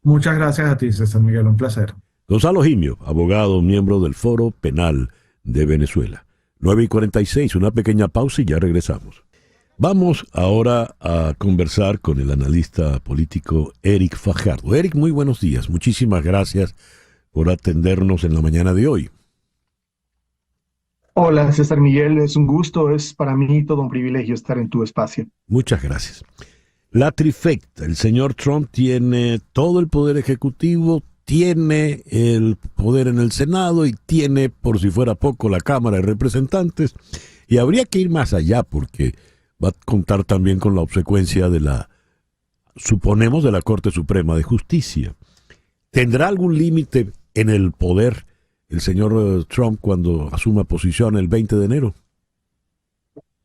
Muchas gracias a ti, César Miguel, un placer. Gonzalo Gimio, abogado, miembro del Foro Penal de Venezuela. 9:46, una pequeña pausa y ya regresamos. Vamos ahora a conversar con el analista político Eric Fajardo. Eric, muy buenos días. Muchísimas gracias por atendernos en la mañana de hoy. Hola, César Miguel, es un gusto, es para mí todo un privilegio estar en tu espacio. Muchas gracias. La trifecta, el señor Trump tiene todo el poder ejecutivo, tiene el poder en el Senado y tiene, por si fuera poco, la Cámara de Representantes. Y habría que ir más allá porque va a contar también con la obsecuencia de suponemos, de la Corte Suprema de Justicia. ¿Tendrá algún límite en el poder el señor Trump cuando asuma posición el 20 de enero?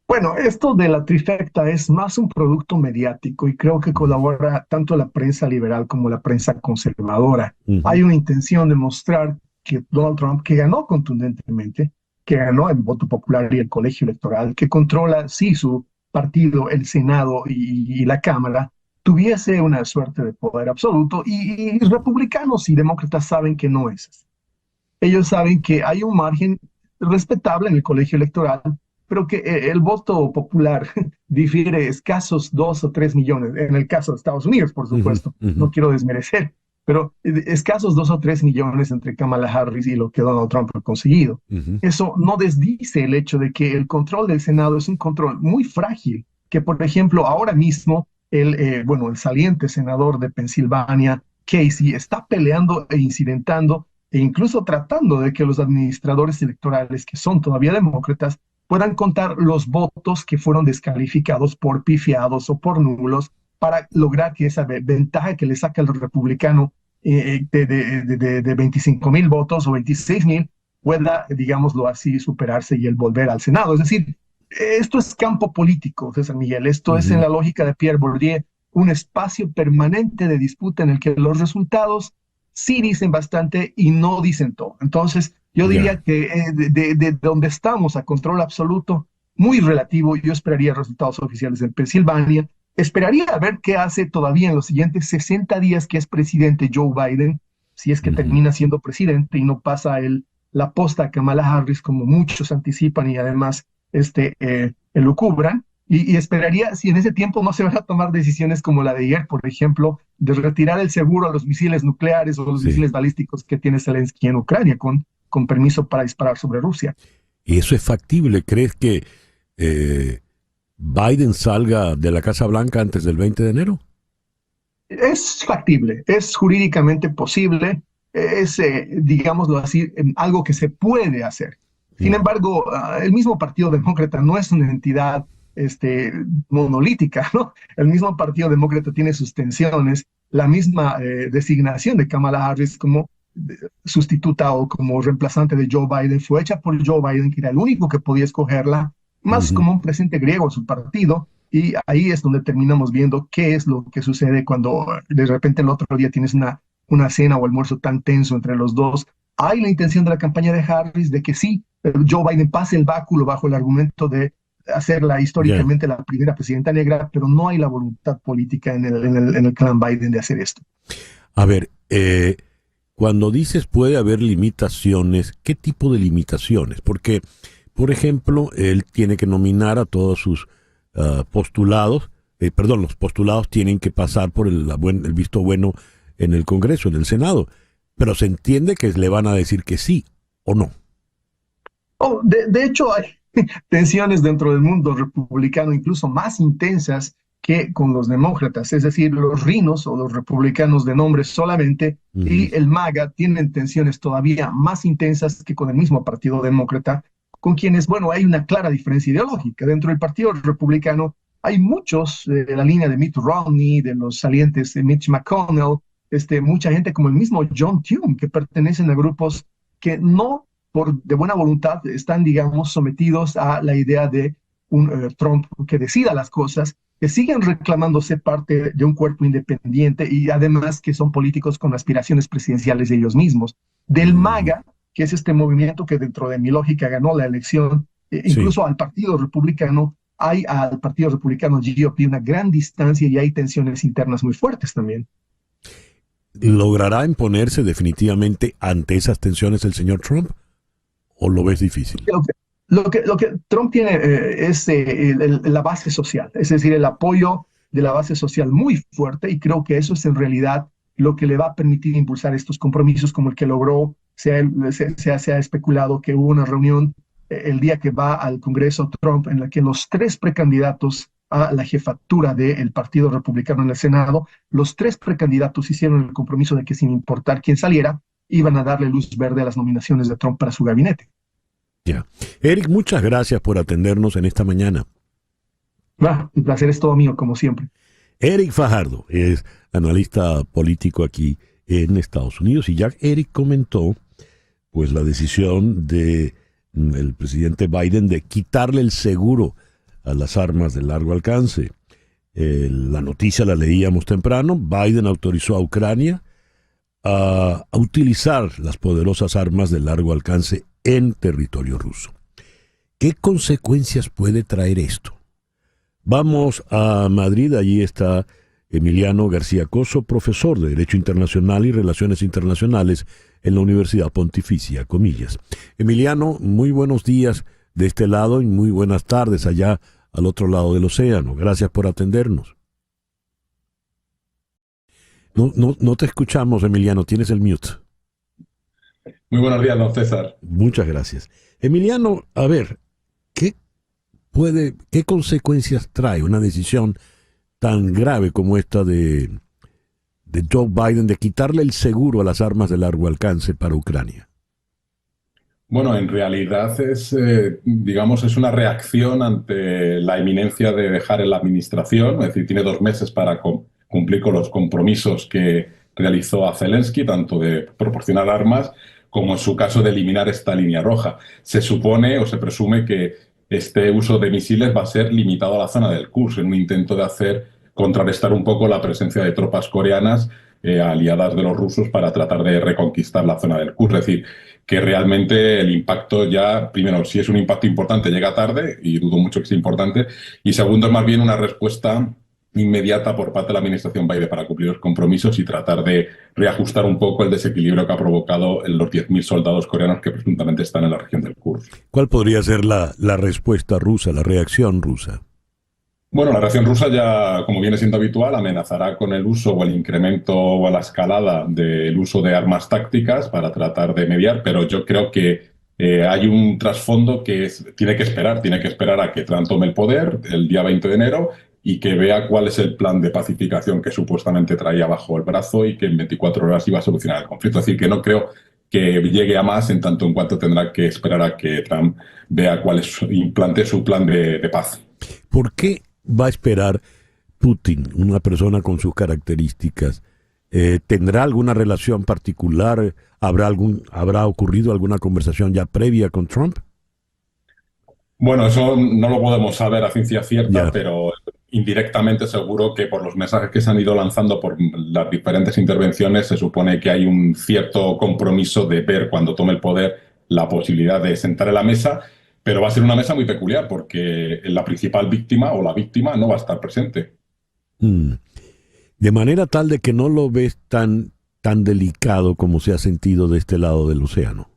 Bueno, esto de la trifecta es más un producto mediático y creo que colabora tanto la prensa liberal como la prensa conservadora. Ujú. Hay una intención de mostrar que Donald Trump, que ganó contundentemente, que ganó el voto popular y el colegio electoral, que controla, sí, su partido, el Senado y la Cámara, tuviese una suerte de poder absoluto, y republicanos y demócratas saben que no es así. Ellos saben que hay un margen respetable en el colegio electoral, pero que el voto popular difiere escasos 2 o 3 millones, en el caso de Estados Unidos, por supuesto, Ujú, ujú. no quiero desmerecer, pero escasos 2 o 3 millones entre Kamala Harris y lo que Donald Trump ha conseguido. Ujú. Eso no desdice el hecho de que el control del Senado es un control muy frágil, que por ejemplo ahora mismo el saliente senador de Pensilvania, Casey, está peleando e incidentando e incluso tratando de que los administradores electorales, que son todavía demócratas, puedan contar los votos que fueron descalificados por pifiados o por nulos, para lograr que esa ventaja que le saca el republicano de 25,000 votos o 26,000 pueda, digámoslo así, superarse y el volver al Senado. Es decir, esto es campo político, César Miguel. Esto es, en la lógica de Pierre Bourdieu, un espacio permanente de disputa en el que los resultados sí dicen bastante y no dicen todo. Entonces, yo diría que de donde estamos a control absoluto, muy relativo, yo esperaría resultados oficiales en Pensilvania. Esperaría ver qué hace todavía en los siguientes 60 días que es presidente Joe Biden, si es que termina siendo presidente y no pasa la posta a Kamala Harris, como muchos anticipan y además elucubran. Y esperaría si en ese tiempo no se van a tomar decisiones como la de ayer, por ejemplo, de retirar el seguro a los misiles nucleares o los misiles balísticos que tiene Zelensky en Ucrania con permiso para disparar sobre Rusia. ¿Y eso es factible? ¿Crees que Biden salga de la Casa Blanca antes del 20 de enero? Es factible, es jurídicamente posible, es, digámoslo así, algo que se puede hacer. Sin embargo, el mismo Partido Demócrata no es una entidad monolítica, ¿no? El mismo Partido Demócrata tiene sus tensiones. La misma designación de Kamala Harris como sustituta o como reemplazante de Joe Biden fue hecha por Joe Biden, que era el único que podía escogerla, más como un presidente griego en su partido, y ahí es donde terminamos viendo qué es lo que sucede cuando de repente el otro día tienes una cena o almuerzo tan tenso entre los dos. Hay la intención de la campaña de Harris de que sí, Joe Biden pase el báculo bajo el argumento de hacerla históricamente la primera presidenta negra, pero no hay la voluntad política en el clan Biden de hacer esto. A ver, cuando dices puede haber limitaciones, ¿qué tipo de limitaciones? Porque, por ejemplo, él tiene que nominar a todos sus postulados, los postulados tienen que pasar por el visto bueno en el Congreso, en el Senado, pero se entiende que le van a decir que sí o no. De hecho, hay tensiones dentro del mundo republicano incluso más intensas que con los demócratas, es decir, los rhinos o los republicanos de nombre solamente y el MAGA tienen tensiones todavía más intensas que con el mismo partido demócrata, con quienes, bueno, hay una clara diferencia ideológica. Dentro del partido republicano hay muchos de la línea de Mitt Romney, de los salientes de Mitch McConnell, mucha gente como el mismo John Thune, que pertenecen a grupos que no de buena voluntad están, digamos, sometidos a la idea de un Trump que decida las cosas, que siguen reclamándose parte de un cuerpo independiente y además que son políticos con aspiraciones presidenciales de ellos mismos. Del MAGA, que es este movimiento que dentro de mi lógica ganó la elección, incluso al Partido Republicano, hay al Partido Republicano GOP una gran distancia y hay tensiones internas muy fuertes también. ¿Logrará imponerse definitivamente ante esas tensiones el señor Trump? ¿O lo ves difícil? Lo que Trump tiene es la base social, es decir, el apoyo de la base social muy fuerte, y creo que eso es en realidad lo que le va a permitir impulsar estos compromisos como el que logró. Se ha especulado que hubo una reunión el día que va al Congreso Trump en la que los 3 precandidatos a la jefatura del Partido Republicano en el Senado, los 3 precandidatos hicieron el compromiso de que sin importar quién saliera, iban a darle luz verde a las nominaciones de Trump para su gabinete. Ya. Eric, muchas gracias por atendernos en esta mañana. El placer es todo mío, como siempre. Eric Fajardo es analista político aquí en Estados Unidos, y ya Eric comentó pues la decisión de el presidente Biden de quitarle el seguro a las armas de largo alcance. La noticia la leíamos temprano. Biden autorizó a Ucrania a utilizar las poderosas armas de largo alcance en territorio ruso. ¿Qué consecuencias puede traer esto? Vamos a Madrid, allí está Emiliano García Coso, profesor de Derecho Internacional y Relaciones Internacionales en la Universidad Pontificia, comillas. Emiliano, muy buenos días de este lado y muy buenas tardes allá al otro lado del océano. Gracias por atendernos. No te escuchamos, Emiliano, tienes el mute. Muy buenos días, don César. Muchas gracias. Emiliano, a ver, ¿qué consecuencias trae una decisión tan grave como esta de Joe Biden de quitarle el seguro a las armas de largo alcance para Ucrania? Bueno, en realidad es una reacción ante la inminencia de dejar en la administración, es decir, tiene 2 meses para cumplir con los compromisos que realizó a Zelensky, tanto de proporcionar armas como en su caso de eliminar esta línea roja. Se supone o se presume que este uso de misiles va a ser limitado a la zona del Kursk, en un intento de contrarrestar un poco la presencia de tropas coreanas aliadas de los rusos para tratar de reconquistar la zona del Kursk. Es decir, que realmente el impacto ya, primero, si es un impacto importante, llega tarde, y dudo mucho que sea importante, y segundo, es más bien una respuesta inmediata por parte de la administración Biden para cumplir los compromisos y tratar de reajustar un poco el desequilibrio que ha provocado los 10.000 soldados coreanos que presuntamente están en la región del Kursk. ¿Cuál podría ser la respuesta rusa, la reacción rusa? Bueno, la reacción rusa ya, como viene siendo habitual, amenazará con el uso o el incremento o la escalada del uso de armas tácticas para tratar de mediar, pero yo creo que hay un trasfondo que tiene que esperar a que Trump tome el poder el día 20 de enero y que vea cuál es el plan de pacificación que supuestamente traía bajo el brazo y que en 24 horas iba a solucionar el conflicto. Es decir, que no creo que llegue a más en tanto en cuanto tendrá que esperar a que Trump vea implante su plan de paz. ¿Por qué va a esperar Putin, una persona con sus características? ¿Tendrá alguna relación particular? ¿Habrá ocurrido alguna conversación ya previa con Trump? Bueno, eso no lo podemos saber a ciencia cierta, pero indirectamente seguro que por los mensajes que se han ido lanzando por las diferentes intervenciones se supone que hay un cierto compromiso de ver cuando tome el poder la posibilidad de sentar en la mesa, pero va a ser una mesa muy peculiar porque la principal víctima o la víctima no va a estar presente. De manera tal de que no lo ves tan delicado como se ha sentido de este lado del océano.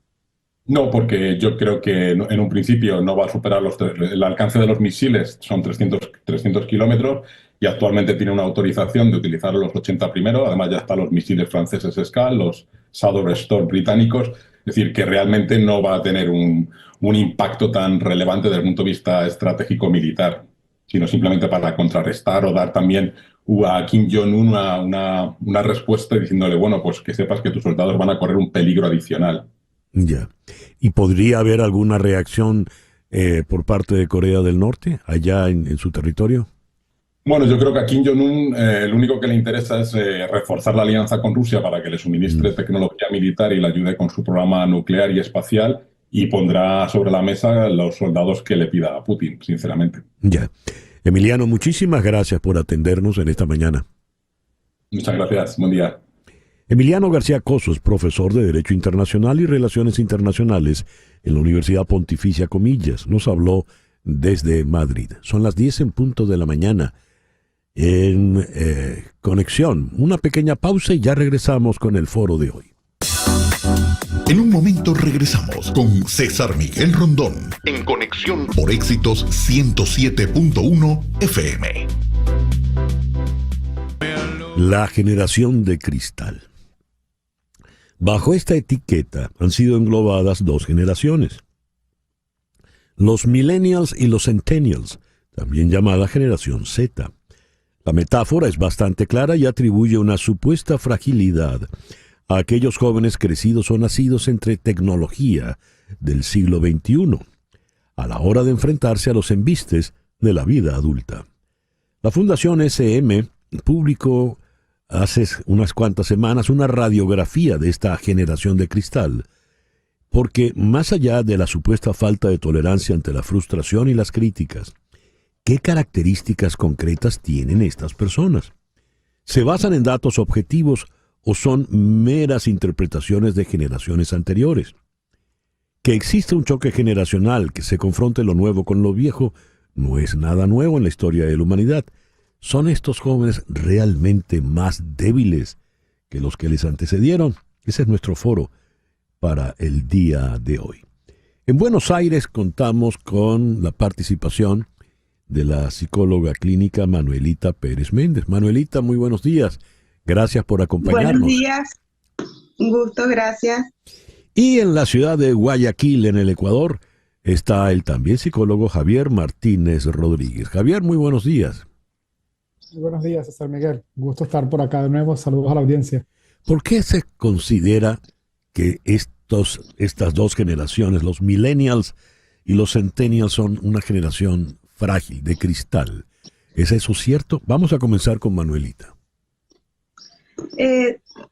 No, porque yo creo que en un principio no va a superar el alcance de los misiles, son 300 kilómetros, y actualmente tiene una autorización de utilizar los 80 primeros, además ya están los misiles franceses Scalp, los Shadow Storm británicos, es decir, que realmente no va a tener un impacto tan relevante desde el punto de vista estratégico militar, sino simplemente para contrarrestar o dar también a Kim Jong-un una respuesta diciéndole, bueno, pues que sepas que tus soldados van a correr un peligro adicional. Ya. ¿Y podría haber alguna reacción por parte de Corea del Norte allá en su territorio? Bueno, yo creo que a Kim Jong-un lo único que le interesa es reforzar la alianza con Rusia para que le suministre tecnología militar y le ayude con su programa nuclear y espacial, y pondrá sobre la mesa los soldados que le pida a Putin, sinceramente. Ya. Emiliano, muchísimas gracias por atendernos en esta mañana. Muchas gracias. Buen día. Emiliano García Coso es profesor de Derecho Internacional y Relaciones Internacionales en la Universidad Pontificia Comillas. Nos habló desde Madrid. Son las 10 en punto de la mañana en Conexión. Una pequeña pausa y ya regresamos con el foro de hoy. En un momento regresamos con César Miguel Rondón en Conexión por Éxitos 107.1 FM. La generación de cristal. Bajo esta etiqueta han sido englobadas dos generaciones: los millennials y los centennials, también llamada generación Z. La metáfora es bastante clara y atribuye una supuesta fragilidad a aquellos jóvenes crecidos o nacidos entre tecnología del siglo XXI, a la hora de enfrentarse a los embistes de la vida adulta. La Fundación SM publicó hace unas cuantas semanas una radiografía de esta generación de cristal, porque más allá de la supuesta falta de tolerancia ante la frustración y las críticas, ¿qué características concretas tienen estas personas? ¿Se basan en datos objetivos o son meras interpretaciones de generaciones anteriores? Que existe un choque generacional, que se confronte lo nuevo con lo viejo, no es nada nuevo en la historia de la humanidad. ¿Son estos jóvenes realmente más débiles que los que les antecedieron? Ese es nuestro foro para el día de hoy. En Buenos Aires contamos con la participación de la psicóloga clínica Manuelita Pérez Méndez. Manuelita, muy buenos días. Gracias por acompañarnos. Buenos días. Un gusto, gracias. Y en la ciudad de Guayaquil, en el Ecuador, está el también psicólogo Javier Martínez Rodríguez. Javier, muy buenos días. Buenos días, César Miguel. Un gusto estar por acá de nuevo. Saludos a la audiencia. ¿Por qué se considera que estas dos generaciones, los millennials y los centennials, son una generación frágil, de cristal? ¿Es eso cierto? Vamos a comenzar con Manuelita.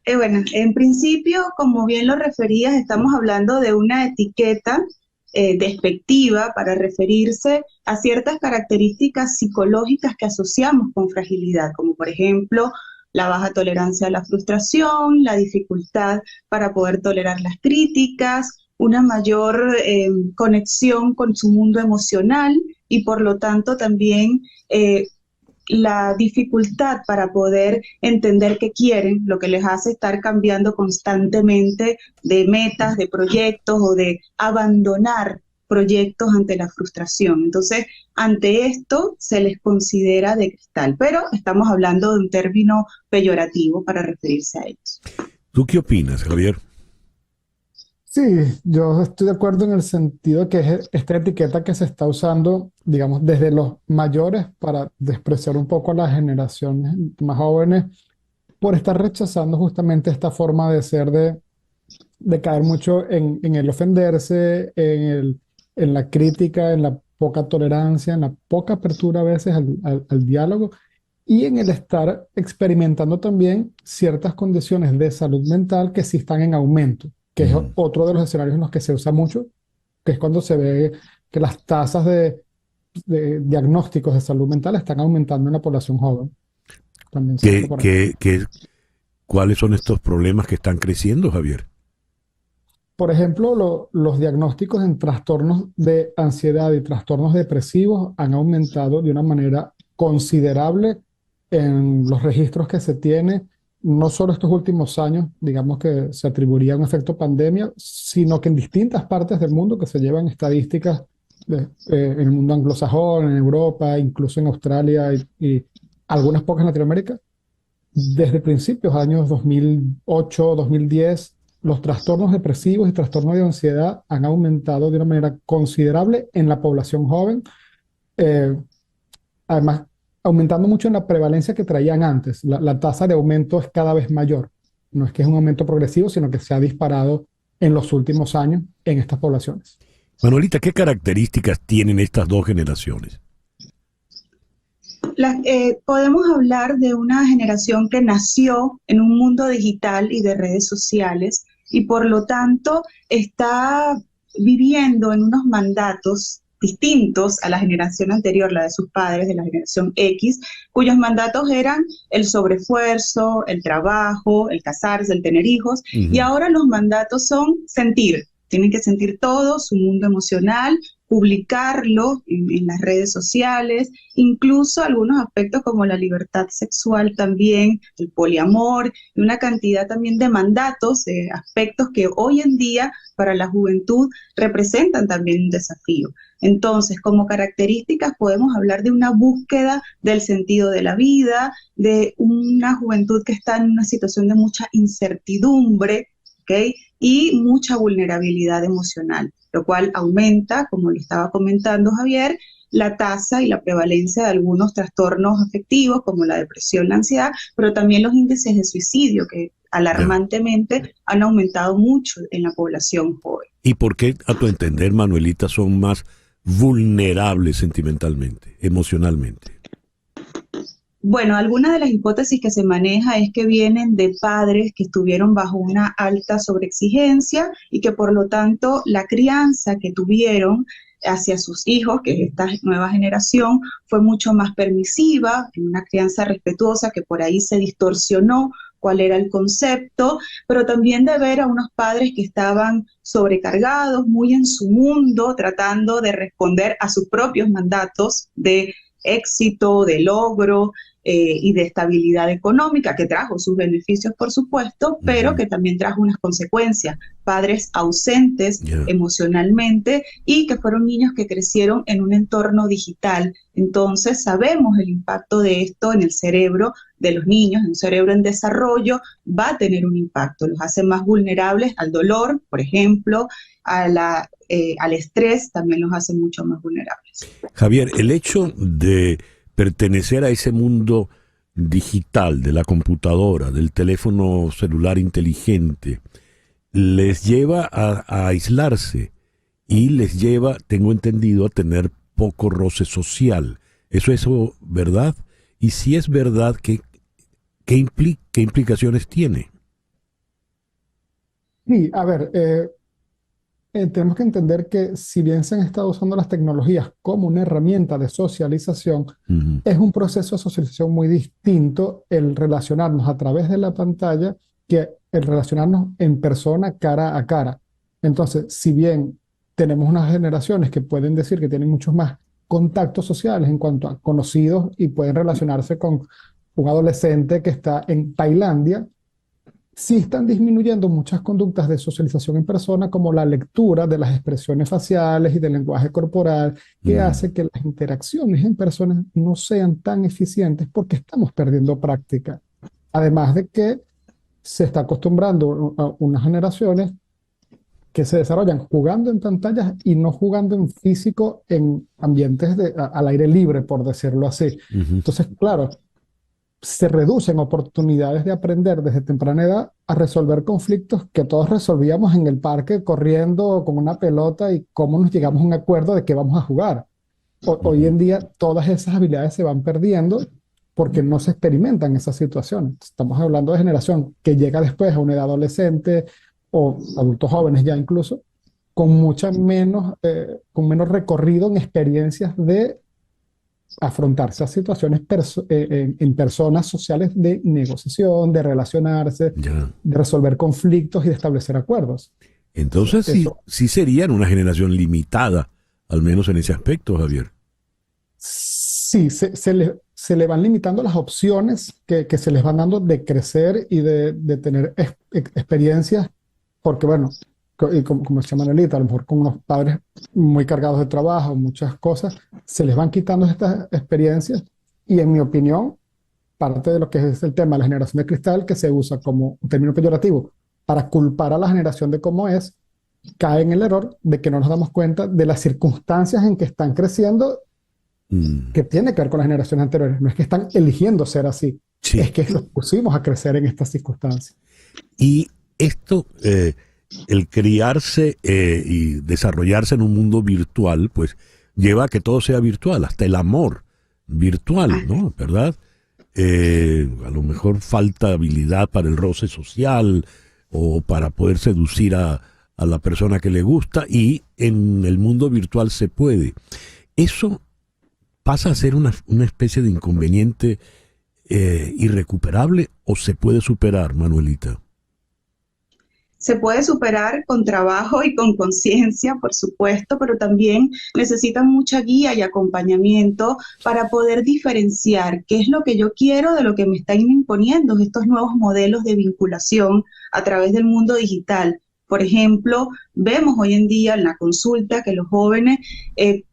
Bueno, en principio, como bien lo referías, estamos hablando de una etiqueta despectiva para referirse a ciertas características psicológicas que asociamos con fragilidad, como por ejemplo la baja tolerancia a la frustración, la dificultad para poder tolerar las críticas, una mayor conexión con su mundo emocional y por lo tanto también la dificultad para poder entender qué quieren, lo que les hace estar cambiando constantemente de metas, de proyectos o de abandonar proyectos ante la frustración. Entonces, ante esto se les considera de cristal, pero estamos hablando de un término peyorativo para referirse a ellos. ¿Tú qué opinas, Javier? Sí, yo estoy de acuerdo en el sentido que es esta etiqueta que se está usando, digamos, desde los mayores para despreciar un poco a las generaciones más jóvenes por estar rechazando justamente esta forma de ser, de caer mucho en el ofenderse, en la crítica, en la poca tolerancia, en la poca apertura a veces al diálogo y en el estar experimentando también ciertas condiciones de salud mental que sí están en aumento, que es otro de los escenarios en los que se usa mucho, que es cuando se ve que las tasas de diagnósticos de salud mental están aumentando en la población joven. También se nota por ahí. ¿Cuáles son estos problemas que están creciendo, Javier? Por ejemplo, los diagnósticos en trastornos de ansiedad y trastornos depresivos han aumentado de una manera considerable en los registros que se tiene, no solo estos últimos años, digamos que se atribuiría a un efecto pandemia, sino que en distintas partes del mundo que se llevan estadísticas en el mundo anglosajón, en Europa, incluso en Australia y algunas pocas en Latinoamérica, desde principios de años 2008, 2010, los trastornos depresivos y trastornos de ansiedad han aumentado de una manera considerable en la población joven, además aumentando mucho en la prevalencia que traían antes. La tasa de aumento es cada vez mayor. No es que es un aumento progresivo, sino que se ha disparado en los últimos años en estas poblaciones. Manuelita, ¿qué características tienen estas dos generaciones? Podemos hablar de una generación que nació en un mundo digital y de redes sociales y por lo tanto está viviendo en unos mandatos distintos a la generación anterior, la de sus padres, de la generación X, cuyos mandatos eran el sobreesfuerzo, el trabajo, el casarse, el tener hijos, y ahora los mandatos son sentir. Tienen que sentir todo, su mundo emocional, publicarlo en las redes sociales, incluso algunos aspectos como la libertad sexual también, el poliamor, y una cantidad también de mandatos, aspectos que hoy en día para la juventud representan también un desafío. Entonces, como características podemos hablar de una búsqueda del sentido de la vida, de una juventud que está en una situación de mucha incertidumbre, ¿okay? Y mucha vulnerabilidad emocional, lo cual aumenta, como le estaba comentando Javier, la tasa y la prevalencia de algunos trastornos afectivos como la depresión, la ansiedad, pero también los índices de suicidio que alarmantemente han aumentado mucho en la población joven. ¿Y por qué, a tu entender, Manuelita, son más vulnerables sentimentalmente, emocionalmente? Bueno, alguna de las hipótesis que se maneja es que vienen de padres que estuvieron bajo una alta sobreexigencia y que por lo tanto la crianza que tuvieron hacia sus hijos, que es esta nueva generación, fue mucho más permisiva, una crianza respetuosa que por ahí se distorsionó cuál era el concepto, pero también de ver a unos padres que estaban sobrecargados, muy en su mundo, tratando de responder a sus propios mandatos de éxito, de logro y de estabilidad económica, que trajo sus beneficios, por supuesto, pero que también trajo unas consecuencias. Padres ausentes emocionalmente y que fueron niños que crecieron en un entorno digital. Entonces sabemos el impacto de esto en el cerebro de los niños, en un cerebro en desarrollo, va a tener un impacto. Los hace más vulnerables al dolor, por ejemplo, al estrés, también los hace mucho más vulnerables. Javier, el hecho de pertenecer a ese mundo digital, de la computadora, del teléfono celular inteligente, les lleva a aislarse y les lleva, tengo entendido, a tener poco roce social. ¿Eso es verdad? Y si es verdad, ¿qué implicaciones tiene? Sí, a ver, tenemos que entender que si bien se han estado usando las tecnologías como una herramienta de socialización, es un proceso de socialización muy distinto el relacionarnos a través de la pantalla que el relacionarnos en persona, cara a cara. Entonces, si bien tenemos unas generaciones que pueden decir que tienen muchos más contactos sociales en cuanto a conocidos y pueden relacionarse con un adolescente que está en Tailandia, sí están disminuyendo muchas conductas de socialización en persona, como la lectura de las expresiones faciales y del lenguaje corporal, que hace que las interacciones en persona no sean tan eficientes porque estamos perdiendo práctica. Además de que se está acostumbrando a unas generaciones que se desarrollan jugando en pantallas y no jugando en físico en ambientes al aire libre, por decirlo así. Entonces, claro, se reducen oportunidades de aprender desde temprana edad a resolver conflictos que todos resolvíamos en el parque corriendo con una pelota y cómo nos llegamos a un acuerdo de qué vamos a jugar. Hoy en día todas esas habilidades se van perdiendo porque no se experimentan esas situaciones. Estamos hablando de generación que llega después a una edad adolescente o adultos jóvenes ya incluso, con con menos recorrido en experiencias de afrontarse a situaciones en personas sociales de negociación, de relacionarse, de resolver conflictos y de establecer acuerdos. Entonces sí serían una generación limitada, al menos en ese aspecto, Javier. Sí, se le van limitando las opciones que se les van dando de crecer y de tener experiencias, porque bueno, y como decía Manuelita, a lo mejor con unos padres muy cargados de trabajo, muchas cosas, se les van quitando estas experiencias y en mi opinión, parte de lo que es el tema de la generación de cristal, que se usa como un término peyorativo para culpar a la generación de cómo es, cae en el error de que no nos damos cuenta de las circunstancias en que están creciendo, que tiene que ver con las generaciones anteriores. No es que están eligiendo ser así, es que los pusimos a crecer en estas circunstancias. Y esto, el criarse y desarrollarse en un mundo virtual, pues lleva a que todo sea virtual, hasta el amor virtual, ¿no? ¿Verdad? A lo mejor falta habilidad para el roce social o para poder seducir a la persona que le gusta, y en el mundo virtual se puede. Eso pasa a ser una especie de inconveniente irrecuperable, ¿o se puede superar, Manuelita? Se puede superar con trabajo y con conciencia, por supuesto, pero también necesita mucha guía y acompañamiento para poder diferenciar qué es lo que yo quiero de lo que me están imponiendo estos nuevos modelos de vinculación a través del mundo digital. Por ejemplo, vemos hoy en día en la consulta que los jóvenes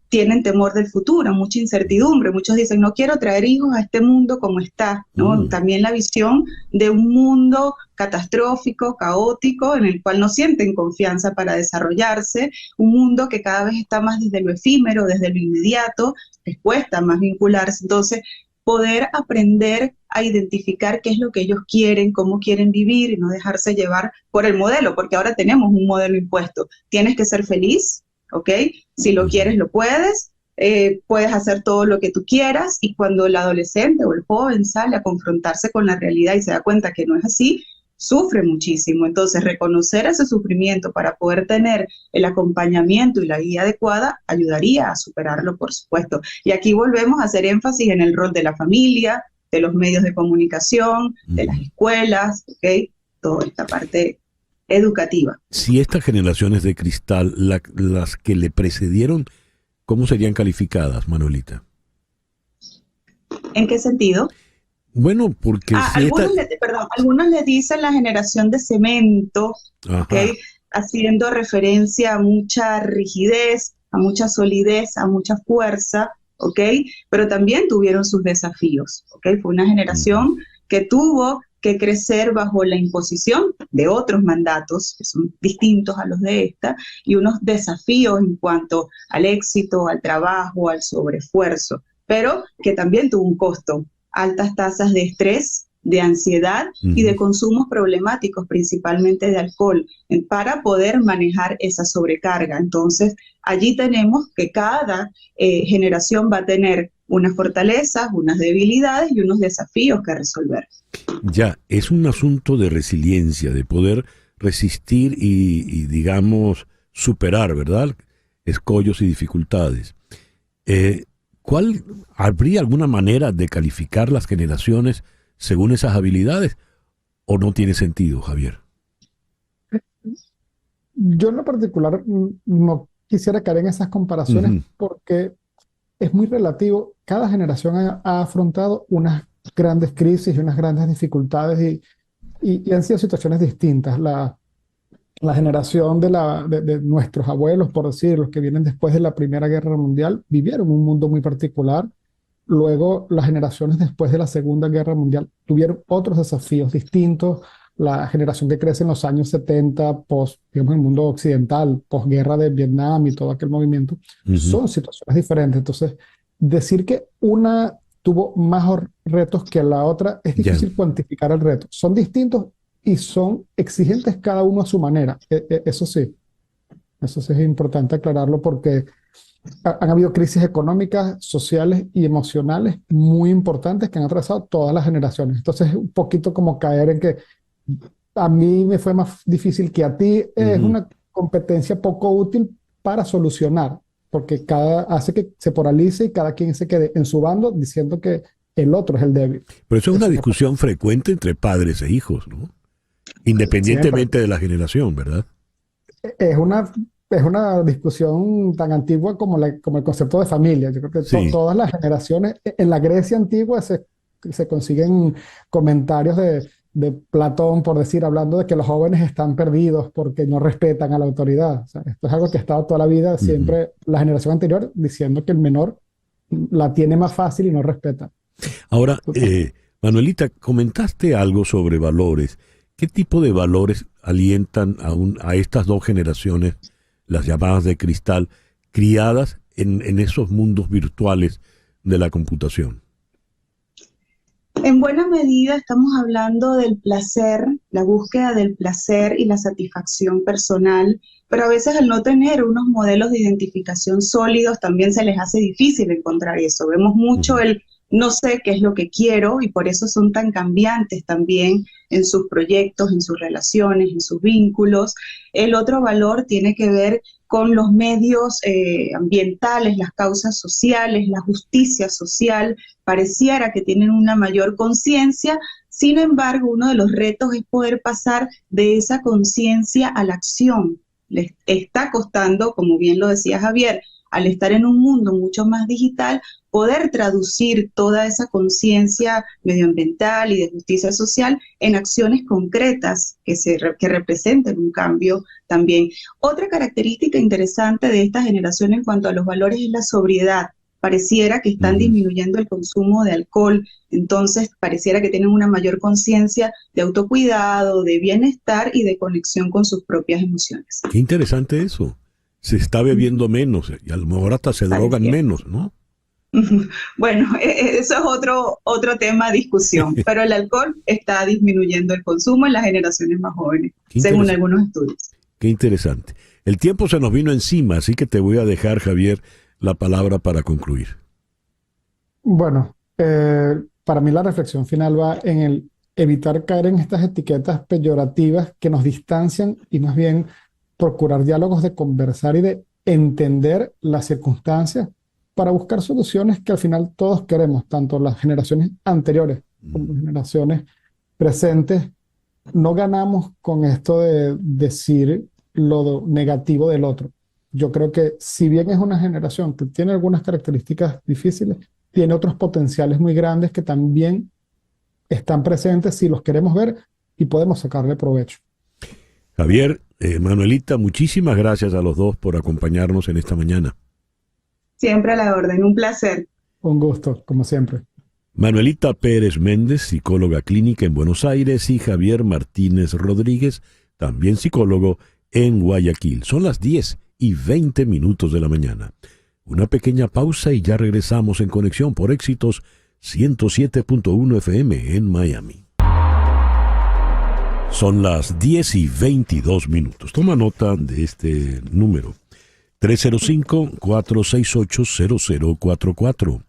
tienen temor del futuro, mucha incertidumbre. Muchos dicen, no quiero traer hijos a este mundo como está, ¿no? También la visión de un mundo catastrófico, caótico, en el cual no sienten confianza para desarrollarse, un mundo que cada vez está más desde lo efímero, desde lo inmediato, les cuesta más vincularse. Entonces, poder aprender a identificar qué es lo que ellos quieren, cómo quieren vivir y no dejarse llevar por el modelo, porque ahora tenemos un modelo impuesto. Tienes que ser feliz, ¿ok? Si lo quieres, lo puedes. Puedes hacer todo lo que tú quieras, y cuando el adolescente o el joven sale a confrontarse con la realidad y se da cuenta que no es así, sufre muchísimo. Entonces, reconocer ese sufrimiento para poder tener el acompañamiento y la guía adecuada ayudaría a superarlo, por supuesto. Y aquí volvemos a hacer énfasis en el rol de la familia, de los medios de comunicación, de las escuelas, ¿ok? Toda esta parte educativa. Si estas generaciones de cristal, las que le precedieron, ¿cómo serían calificadas, Manuelita? ¿En qué sentido? Bueno, porque algunos le dicen la generación de cemento, ¿okay? Haciendo referencia a mucha rigidez, a mucha solidez, a mucha fuerza, ¿ok? Pero también tuvieron sus desafíos, ¿ok? Fue una generación que tuvo que crecer bajo la imposición de otros mandatos que son distintos a los de esta, y unos desafíos en cuanto al éxito, al trabajo, al sobreesfuerzo, pero que también tuvo un costo: altas tasas de estrés, de ansiedad y de consumos problemáticos, principalmente de alcohol, para poder manejar esa sobrecarga. Entonces, allí tenemos que cada generación va a tener unas fortalezas, unas debilidades y unos desafíos que resolver. Ya, es un asunto de resiliencia, de poder resistir y digamos, superar, ¿verdad?, escollos y dificultades. ¿Habría alguna manera de calificar las generaciones según esas habilidades, o no tiene sentido, Javier? Yo en lo particular no quisiera caer en esas comparaciones porque es muy relativo. Cada generación ha afrontado unas grandes crisis y unas grandes dificultades y han sido situaciones distintas. La generación de nuestros abuelos, por decir, los que vienen después de la Primera Guerra Mundial, vivieron un mundo muy particular. Luego, las generaciones después de la Segunda Guerra Mundial tuvieron otros desafíos distintos. La generación que crece en los años 70, digamos, el mundo occidental, posguerra de Vietnam y todo aquel movimiento, son situaciones diferentes. Entonces, decir que una tuvo más retos que la otra, es difícil cuantificar el reto. Son distintos y son exigentes cada uno a su manera. Eso sí es importante aclararlo, porque han habido crisis económicas, sociales y emocionales muy importantes que han atravesado todas las generaciones. Entonces es un poquito como caer en que a mí me fue más difícil que a ti. Es una competencia poco útil para solucionar porque hace que se polarice y cada quien se quede en su bando diciendo que el otro es el débil. Pero eso es una discusión frecuente entre padres e hijos, ¿no? Independientemente de la generación, ¿verdad? Es una discusión tan antigua como el concepto de familia. Yo creo que Sí. todas las generaciones, en la Grecia antigua se consiguen comentarios de Platón, por decir, hablando de que los jóvenes están perdidos porque no respetan a la autoridad. O sea, esto es algo que ha estado toda la vida, siempre la generación anterior diciendo que el menor la tiene más fácil y no respeta. Ahora, Manuelita, comentaste algo sobre valores. ¿Qué tipo de valores alientan a estas dos generaciones, las llamadas de cristal, criadas en esos mundos virtuales de la computación? En buena medida estamos hablando del placer, la búsqueda del placer y la satisfacción personal, pero a veces al no tener unos modelos de identificación sólidos también se les hace difícil encontrar eso. Vemos mucho el no sé qué es lo que quiero y por eso son tan cambiantes también en sus proyectos, en sus relaciones, en sus vínculos. El otro valor tiene que ver con los medios ambientales, las causas sociales, la justicia social. Pareciera que tienen una mayor conciencia, sin embargo, uno de los retos es poder pasar de esa conciencia a la acción. Les está costando, como bien lo decía Javier, al estar en un mundo mucho más digital, poder traducir toda esa conciencia medioambiental y de justicia social en acciones concretas que representen un cambio también. Otra característica interesante de esta generación en cuanto a los valores es la sobriedad. Pareciera que están disminuyendo el consumo de alcohol, entonces pareciera que tienen una mayor conciencia de autocuidado, de bienestar y de conexión con sus propias emociones. Qué interesante eso. Se está bebiendo menos y a lo mejor hasta se drogan menos, ¿no? Bueno, eso es otro tema de discusión, pero el alcohol está disminuyendo el consumo en las generaciones más jóvenes, según algunos estudios. Qué interesante. El tiempo se nos vino encima, así que te voy a dejar, Javier, la palabra para concluir. Bueno, para mí la reflexión final va en el evitar caer en estas etiquetas peyorativas que nos distancian y más bien procurar diálogos de conversar y de entender las circunstancias para buscar soluciones que al final todos queremos, tanto las generaciones anteriores como las generaciones presentes. No ganamos con esto de decir lo negativo del otro. Yo creo que si bien es una generación que tiene algunas características difíciles, tiene otros potenciales muy grandes que también están presentes si los queremos ver y podemos sacarle provecho. Javier, Manuelita, muchísimas gracias a los dos por acompañarnos en esta mañana. Siempre a la orden, un placer. Un gusto, como siempre. Manuelita Pérez Méndez, psicóloga clínica en Buenos Aires, y Javier Martínez Rodríguez, también psicólogo en Guayaquil. Son las 10:20 de la mañana. Una pequeña pausa y ya regresamos en Conexión por Éxitos 107.1 FM en Miami. Son las 10:22. Toma nota de este número. 305-468-0044.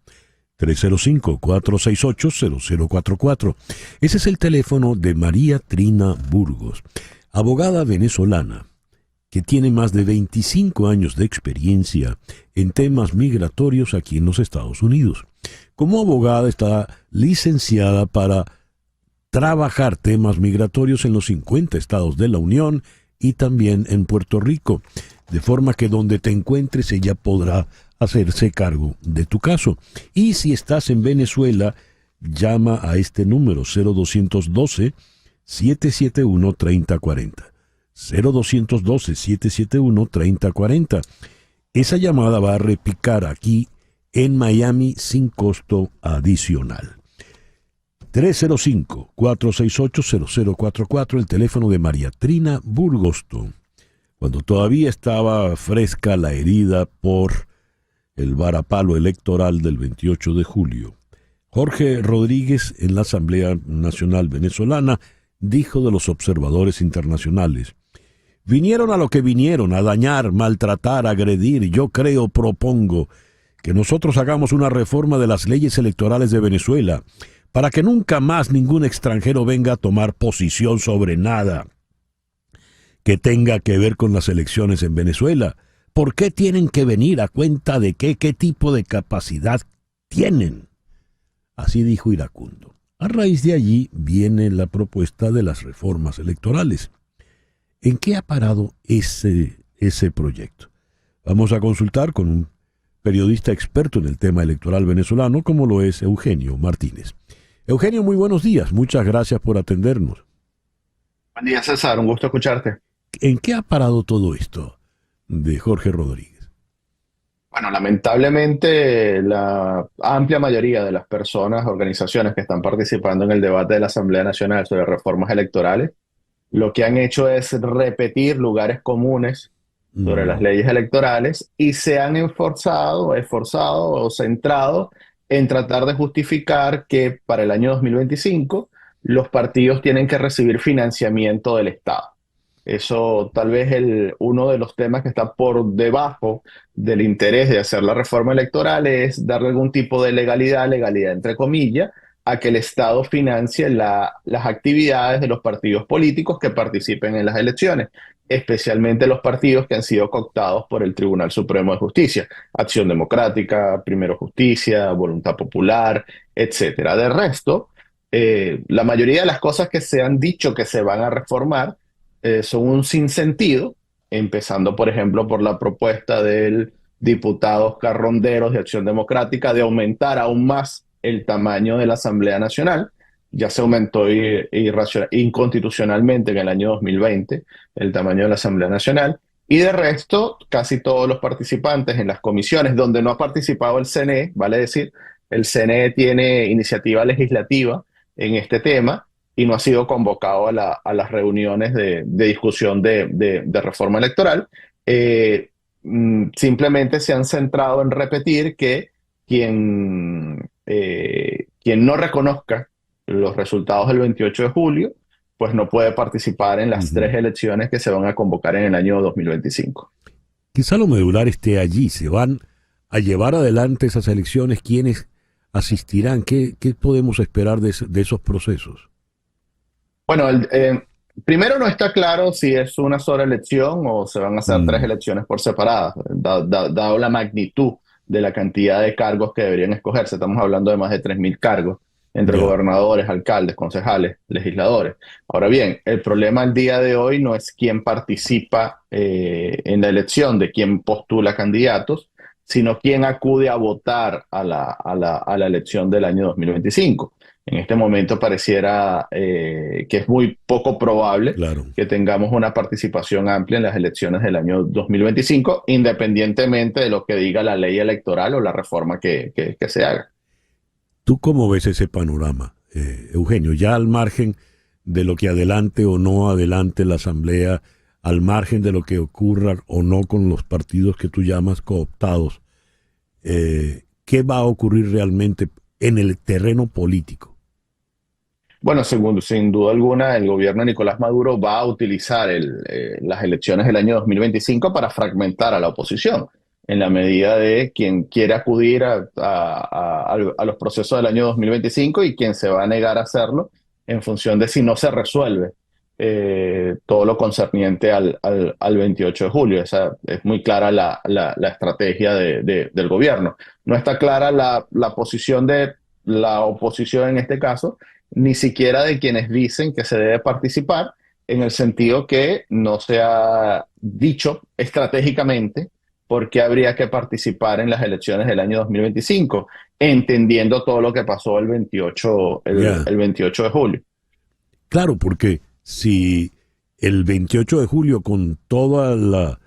305-468-0044. Ese es el teléfono de María Trina Burgos, abogada venezolana que tiene más de 25 años de experiencia en temas migratorios aquí en los Estados Unidos. Como abogada está licenciada para trabajar temas migratorios en los 50 estados de la Unión y también en Puerto Rico, de forma que donde te encuentres ella podrá hacerse cargo de tu caso. Y si estás en Venezuela, llama a este número 0212-771-3040. 0212-771-3040. Esa llamada va a repicar aquí en Miami sin costo adicional. 305-468-0044, el teléfono de María Trina Burgosto, cuando todavía estaba fresca la herida por el varapalo electoral del 28 de julio. Jorge Rodríguez, en la Asamblea Nacional Venezolana, dijo de los observadores internacionales: vinieron a lo que vinieron, a dañar, maltratar, agredir. Yo propongo que nosotros hagamos una reforma de las leyes electorales de Venezuela para que nunca más ningún extranjero venga a tomar posición sobre nada que tenga que ver con las elecciones en Venezuela, ¿Por qué tienen que venir? ¿A cuenta de qué? ¿Qué tipo de capacidad tienen? Así dijo Iracundo. A raíz de allí viene la propuesta de las reformas electorales. ¿En qué ha parado ese proyecto? Vamos a consultar con un periodista experto en el tema electoral venezolano, como lo es Eugenio Martínez. Eugenio, muy buenos días. Muchas gracias por atendernos. Buen día, César. Un gusto escucharte. ¿En qué ha parado todo esto de Jorge Rodríguez? Bueno, lamentablemente la amplia mayoría de las personas, organizaciones que están participando en el debate de la Asamblea Nacional sobre reformas electorales, lo que han hecho es repetir lugares comunes sobre las leyes electorales y se han esforzado o centrado en tratar de justificar que para el año 2025 los partidos tienen que recibir financiamiento del Estado. Eso tal vez uno de los temas que está por debajo del interés de hacer la reforma electoral es darle algún tipo de legalidad entre comillas, a que el Estado financie las actividades de los partidos políticos que participen en las elecciones, especialmente los partidos que han sido cooptados por el Tribunal Supremo de Justicia, Acción Democrática, Primero Justicia, Voluntad Popular, etcétera. De resto, la mayoría de las cosas que se han dicho que se van a reformar son un sinsentido, empezando, por ejemplo, por la propuesta del diputado Oscar Ronderos de Acción Democrática de aumentar aún más el tamaño de la Asamblea Nacional. Ya se aumentó inconstitucionalmente en el año 2020 el tamaño de la Asamblea Nacional. Y de resto, casi todos los participantes en las comisiones donde no ha participado el CNE, vale decir, el CNE tiene iniciativa legislativa en este tema y no ha sido convocado a las reuniones de discusión de reforma electoral. Simplemente se han centrado en repetir que quien no reconozca los resultados del 28 de julio, pues no puede participar en las tres elecciones que se van a convocar en el año 2025. Quizá lo medular esté allí. ¿Se van a llevar adelante esas elecciones? ¿Quiénes asistirán? ¿Qué podemos esperar de esos procesos? Bueno, primero no está claro si es una sola elección o se van a hacer tres elecciones por separadas, dado la magnitud de la cantidad de cargos que deberían escogerse. Estamos hablando de más de 3.000 cargos entre gobernadores, alcaldes, concejales, legisladores. Ahora bien, el problema al día de hoy no es quién participa en la elección, de quién postula candidatos, sino quién acude a votar a la elección del año 2025. En este momento pareciera que es muy poco probable que tengamos una participación amplia en las elecciones del año 2025, independientemente de lo que diga la ley electoral o la reforma que se haga. ¿Tú cómo ves ese panorama, Eugenio? Ya al margen de lo que adelante o no adelante la Asamblea, al margen de lo que ocurra o no con los partidos que tú llamas cooptados, ¿qué va a ocurrir realmente en el terreno político? Bueno, sin duda alguna, el gobierno de Nicolás Maduro va a utilizar las elecciones del año 2025 para fragmentar a la oposición, en la medida de quien quiere acudir a los procesos del año 2025 y quien se va a negar a hacerlo en función de si no se resuelve todo lo concerniente al 28 de julio. Esa es muy clara la estrategia del gobierno. No está clara la posición de la oposición en este caso, ni siquiera de quienes dicen que se debe participar, en el sentido que no se ha dicho estratégicamente por qué habría que participar en las elecciones del año 2025, entendiendo todo lo que pasó el 28 de julio. Claro, porque si el 28 de julio, con todas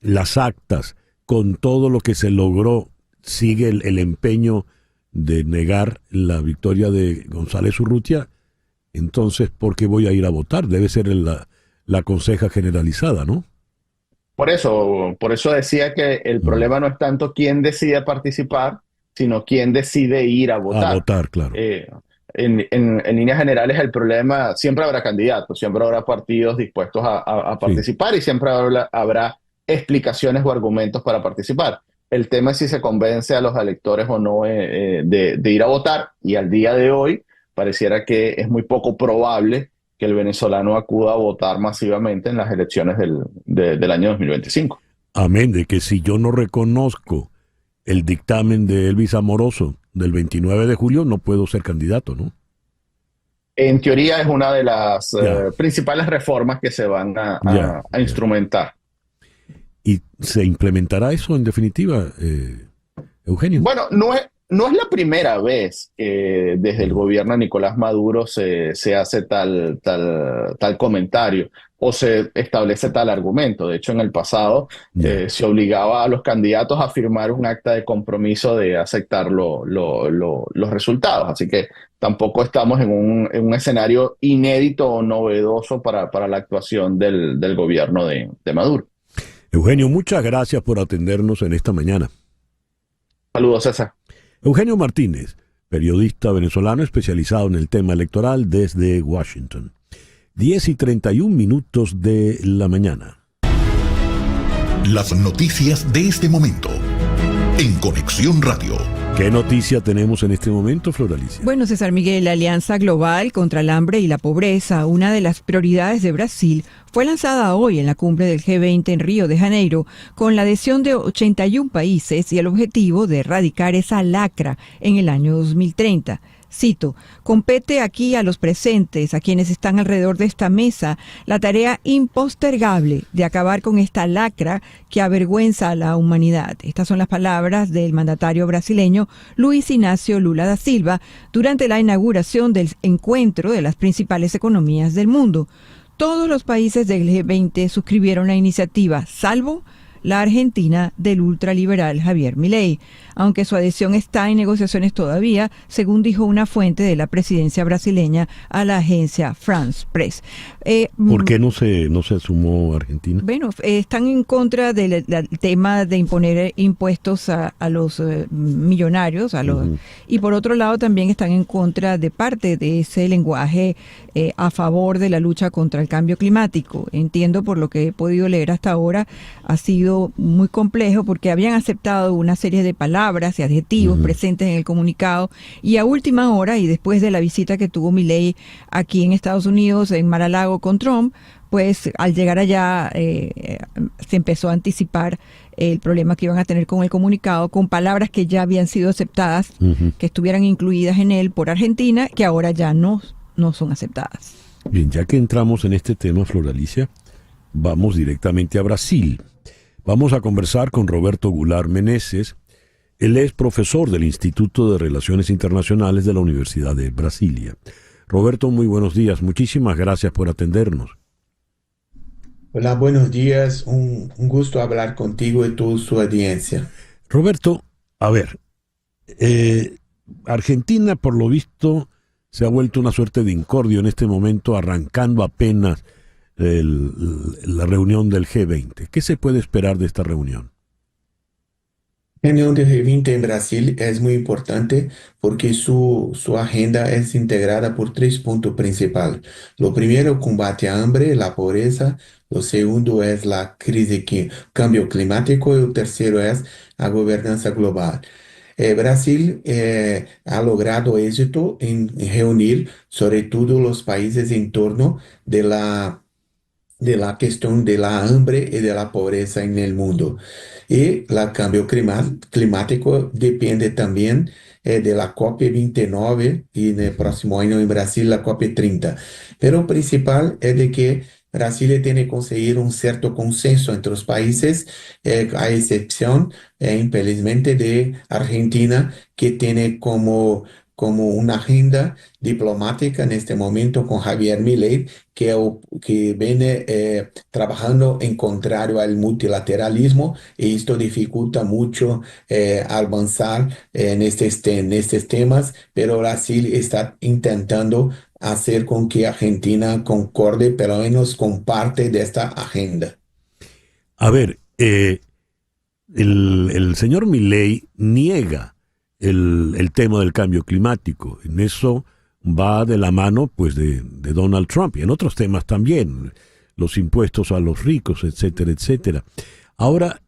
las actas, con todo lo que se logró, sigue el empeño de negar la victoria de González Urrutia, entonces, ¿por qué voy a ir a votar? Debe ser la conseja generalizada, ¿no? Por eso decía que el problema no es tanto quién decide participar, sino quién decide ir a votar. A votar, claro. En líneas generales, el problema, siempre habrá candidatos, siempre habrá partidos dispuestos a participar y siempre habrá explicaciones o argumentos para participar. El tema es si se convence a los electores o no de ir a votar, y al día de hoy pareciera que es muy poco probable que el venezolano acuda a votar masivamente en las elecciones del año 2025. Amén, de que si yo no reconozco el dictamen de Elvis Amoroso del 29 de julio, no puedo ser candidato, ¿no? En teoría es una de las principales reformas que se van a instrumentar. ¿Y se implementará eso en definitiva, Eugenio? Bueno, no es la primera vez que desde el gobierno de Nicolás Maduro se hace tal comentario o se establece tal argumento. De hecho, en el pasado se obligaba a los candidatos a firmar un acta de compromiso de aceptar los resultados. Así que tampoco estamos en un escenario inédito o novedoso para la actuación del gobierno de Maduro. Eugenio, muchas gracias por atendernos en esta mañana. Saludos, César. Eugenio Martínez, periodista venezolano especializado en el tema electoral desde Washington. 10:31 de la mañana. Las noticias de este momento en Conexión Radio. ¿Qué noticia tenemos en este momento, Floralicia? Bueno, César Miguel, la Alianza Global contra el Hambre y la Pobreza, una de las prioridades de Brasil, fue lanzada hoy en la cumbre del G20 en Río de Janeiro, con la adhesión de 81 países y el objetivo de erradicar esa lacra en el año 2030. Cito, compete aquí a los presentes, a quienes están alrededor de esta mesa, la tarea impostergable de acabar con esta lacra que avergüenza a la humanidad. Estas son las palabras del mandatario brasileño Luis Inácio Lula da Silva durante la inauguración del encuentro de las principales economías del mundo. Todos los países del G20 suscribieron la iniciativa, salvo la Argentina del ultraliberal Javier Milei, aunque su adhesión está en negociaciones todavía, según dijo una fuente de la presidencia brasileña a la agencia France Press. ¿Por qué no se sumó Argentina? Bueno, están en contra del tema de imponer impuestos a los millonarios, y por otro lado también están en contra de parte de ese lenguaje a favor de la lucha contra el cambio climático. Entiendo, por lo que he podido leer hasta ahora, ha sido muy complejo porque habían aceptado una serie de palabras y adjetivos presentes en el comunicado, y a última hora y después de la visita que tuvo Milei aquí en Estados Unidos, en Mar-a-Lago con Trump, pues al llegar allá se empezó a anticipar el problema que iban a tener con el comunicado, con palabras que ya habían sido aceptadas, que estuvieran incluidas en él por Argentina, que ahora ya no son aceptadas. Bien, ya que entramos en este tema, Floralicia, vamos directamente a Brasil. Vamos a conversar con Roberto Goulart Meneses. Él es profesor del Instituto de Relaciones Internacionales de la Universidad de Brasilia. Roberto, muy buenos días. Muchísimas gracias por atendernos. Hola, buenos días. Un gusto hablar contigo y toda su audiencia. Roberto, a ver, Argentina, por lo visto, se ha vuelto una suerte de incordio en este momento, arrancando apenas la reunión del G20. ¿Qué se puede esperar de esta reunión? La reunión del G20 en Brasil es muy importante porque su agenda es integrada por 3 puntos principales. Lo primero, combate a hambre, la pobreza. Lo segundo es la crisis cambio climático. Y el tercero es la gobernanza global. Brasil ha logrado éxito en reunir sobre todo los países en torno de la cuestión de la hambre y de la pobreza en el mundo. Y el cambio climático depende también de la COP29 y en el próximo año en Brasil la COP30. Pero lo principal es de que Brasil tiene que conseguir un cierto consenso entre los países, a excepción, infelizmente, de Argentina, que tiene como una agenda diplomática en este momento con Javier Milei, que viene trabajando en contrario al multilateralismo, y esto dificulta mucho avanzar en estos temas, pero Brasil está intentando hacer con que Argentina concorde, pero menos con parte de esta agenda. A ver, el señor Milei niega el tema del cambio climático. En eso va de la mano pues de Donald Trump, y en otros temas también, los impuestos a los ricos, etcétera, etcétera. Ahora,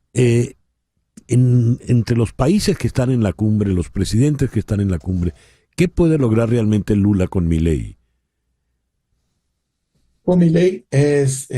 entre los países que están en la cumbre, los presidentes que están en la cumbre, ¿qué puede lograr realmente Lula con Milei? Con Milei es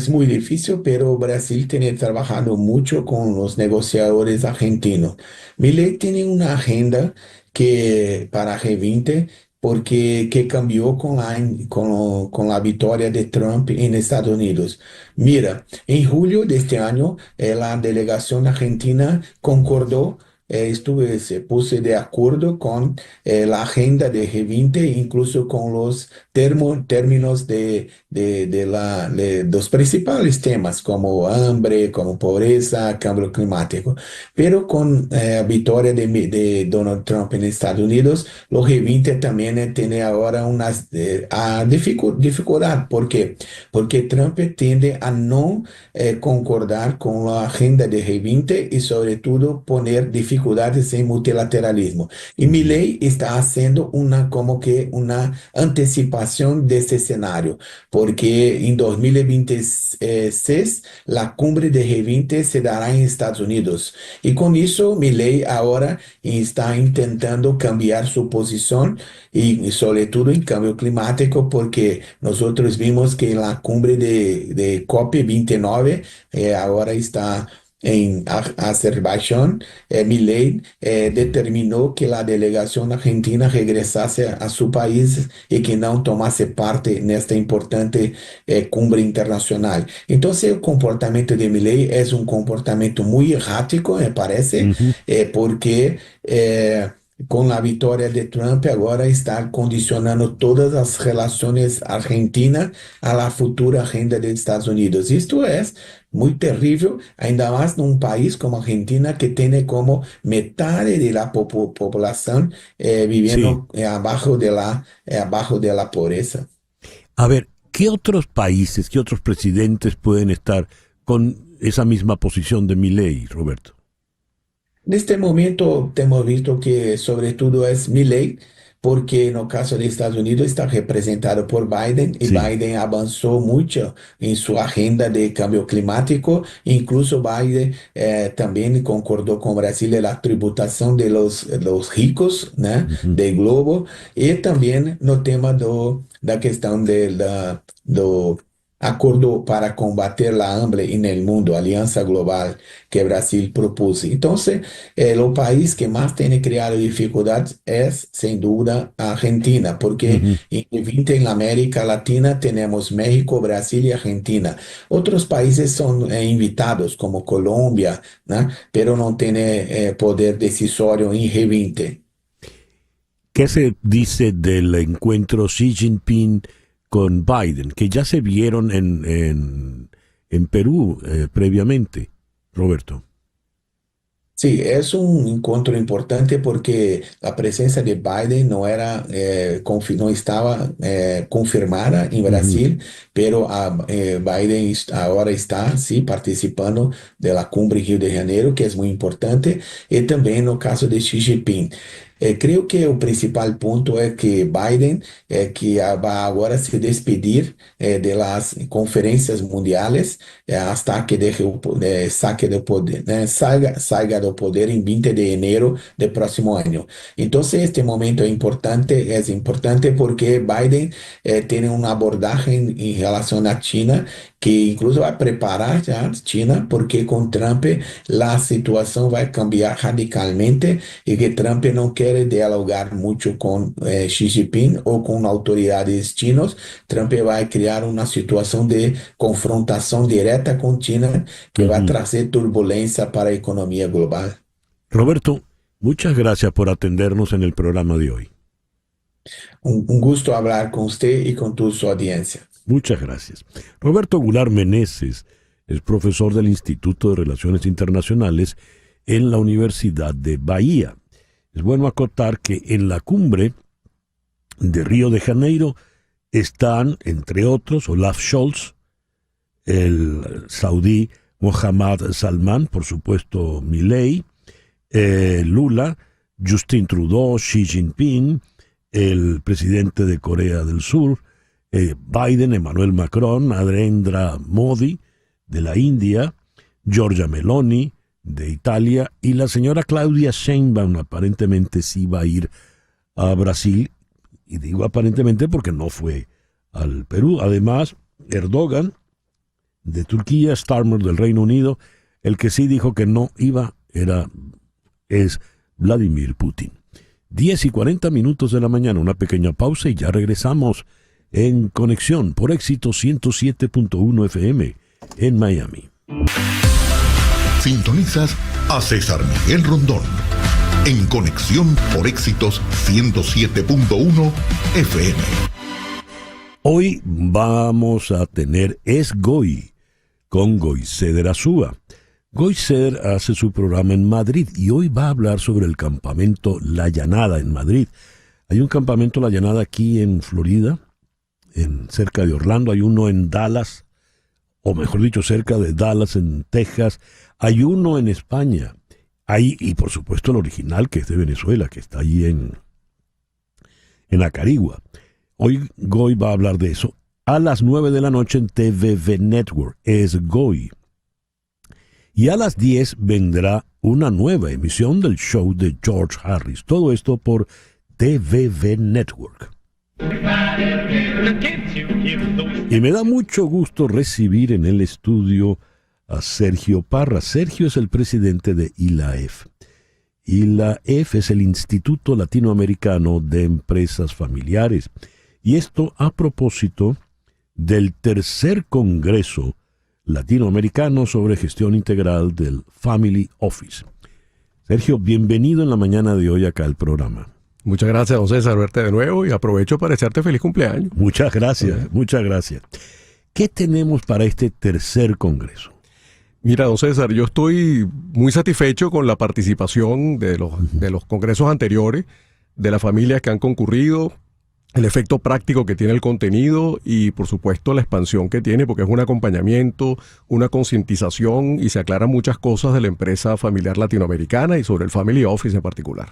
muy difícil, pero Brasil tiene trabajado mucho con los negociadores argentinos. Milei tiene una agenda que para G20 porque que cambió con la victoria de Trump en Estados Unidos. Mira, en julio de este año, la delegación argentina concordó, se puso de acuerdo con la agenda de G20, incluso con los términos de los principales temas como hambre, como pobreza, cambio climático. Pero con la victoria de Donald Trump en Estados Unidos, los G20 también tiene ahora una dificultad. ¿Por qué? Porque Trump tiende a no concordar con la agenda de G20 y sobre todo poner dificultades en multilateralismo. Y Milei está haciendo como que una anticipación de este escenario, porque en 2026 la cumbre de G20 se dará en Estados Unidos. Y con eso Milei ahora está intentando cambiar su posición y sobre todo en cambio climático, porque nosotros vimos que la cumbre de COP29 ahora está en Azerbaiyán. Milei determinó que la delegación argentina regresase a su país y que no tomase parte en esta importante cumbre internacional. Entonces, el comportamiento de Milei es un comportamiento muy errático, me parece, porque con la victoria de Trump ahora está condicionando todas las relaciones argentinas a la futura agenda de Estados Unidos. Esto es muy terrible, ainda más en un país como Argentina que tiene como mitad de la población viviendo abajo de la pobreza. A ver, ¿qué otros países, qué otros presidentes pueden estar con esa misma posición de Milei, Roberto? En este momento hemos visto que sobre todo es Milei, porque en el caso de Estados Unidos está representado por Biden, y Biden avanzó mucho en su agenda de cambio climático. Incluso Biden también concordó con Brasil en la tributación de los ricos, ¿no? Del globo, y también no tema da cuestión do acuerdo para combater la hambre en el mundo, Alianza Global que Brasil propuso. Entonces, el país que más tiene creado dificultades es, sin duda, Argentina, porque en la América Latina tenemos México, Brasil y Argentina. Otros países son invitados, como Colombia, ¿no? Pero no tiene poder decisorio en G20. ¿Qué se dice del encuentro Xi Jinping con Biden, que ya se vieron en Perú previamente, Roberto? Sí, es un encuentro importante porque la presencia de Biden no estaba confirmada en Brasil, pero Biden ahora está participando de la cumbre Río de Janeiro, que es muy importante, y también en el caso de Xi Jinping. Creo que el principal punto es que Biden que va ahora se despedir de las conferencias mundiales hasta que salga del poder en 20 de enero del próximo año. Entonces, este momento es importante porque Biden tiene un abordaje en relación a China, que incluso va a preparar ya China, porque con Trump la situación va a cambiar radicalmente y que Trump no quiere dialogar mucho con Xi Jinping o con autoridades chinas. Trump va a crear una situación de confrontación directa con China que va a traer turbulencia para la economía global. Roberto, muchas gracias por atendernos en el programa de hoy. Un gusto hablar con usted y con toda su audiencia. Muchas gracias. Roberto Goulart Meneses es profesor del Instituto de Relaciones Internacionales en la Universidad de Bahía. Es bueno acotar que en la cumbre de Río de Janeiro están, entre otros, Olaf Scholz, el saudí Mohammed Salman, por supuesto Milei, Lula, Justin Trudeau, Xi Jinping, el presidente de Corea del Sur, Biden, Emmanuel Macron, Narendra Modi de la India, Giorgia Meloni de Italia y la señora Claudia Sheinbaum aparentemente sí va a ir a Brasil, y digo aparentemente porque no fue al Perú. Además, Erdogan de Turquía, Starmer del Reino Unido. El que sí dijo que no iba es Vladimir Putin. 10:40 de la mañana, una pequeña pausa y ya regresamos en Conexión por Éxito 107.1 FM en Miami. Sintonizas a César Miguel Rondón en Conexión por Éxitos 107.1 FM. Hoy vamos a tener Es Goy con Goyceder Azúa. Goyceder hace su programa en Madrid y hoy va a hablar sobre el campamento La Llanada en Madrid. Hay un campamento La Llanada aquí en Florida, cerca de Orlando. Hay uno en Dallas, o mejor dicho, cerca de Dallas, en Texas. Hay uno en España. Y por supuesto el original, que es de Venezuela, que está allí en Acarigua. Hoy Goy va a hablar de eso a las 9 de la noche en TVV Network. Es Goy. Y a las 10 vendrá una nueva emisión del show de George Harris. Todo esto por TVV Network. Y me da mucho gusto recibir en el estudio a Sergio Parra. Sergio es el presidente de ILAEF. ILAEF es el Instituto Latinoamericano de Empresas Familiares. Y esto a propósito del tercer Congreso Latinoamericano sobre Gestión Integral del Family Office. Sergio, bienvenido en la mañana de hoy acá al programa. Muchas gracias, don César, verte de nuevo y aprovecho para desearte feliz cumpleaños. Muchas gracias, muchas gracias. ¿Qué tenemos para este tercer Congreso? Mira, don César, yo estoy muy satisfecho con la participación de los congresos anteriores, de las familias que han concurrido, el efecto práctico que tiene el contenido y, por supuesto, la expansión que tiene, porque es un acompañamiento, una concientización y se aclaran muchas cosas de la empresa familiar latinoamericana y sobre el Family Office en particular.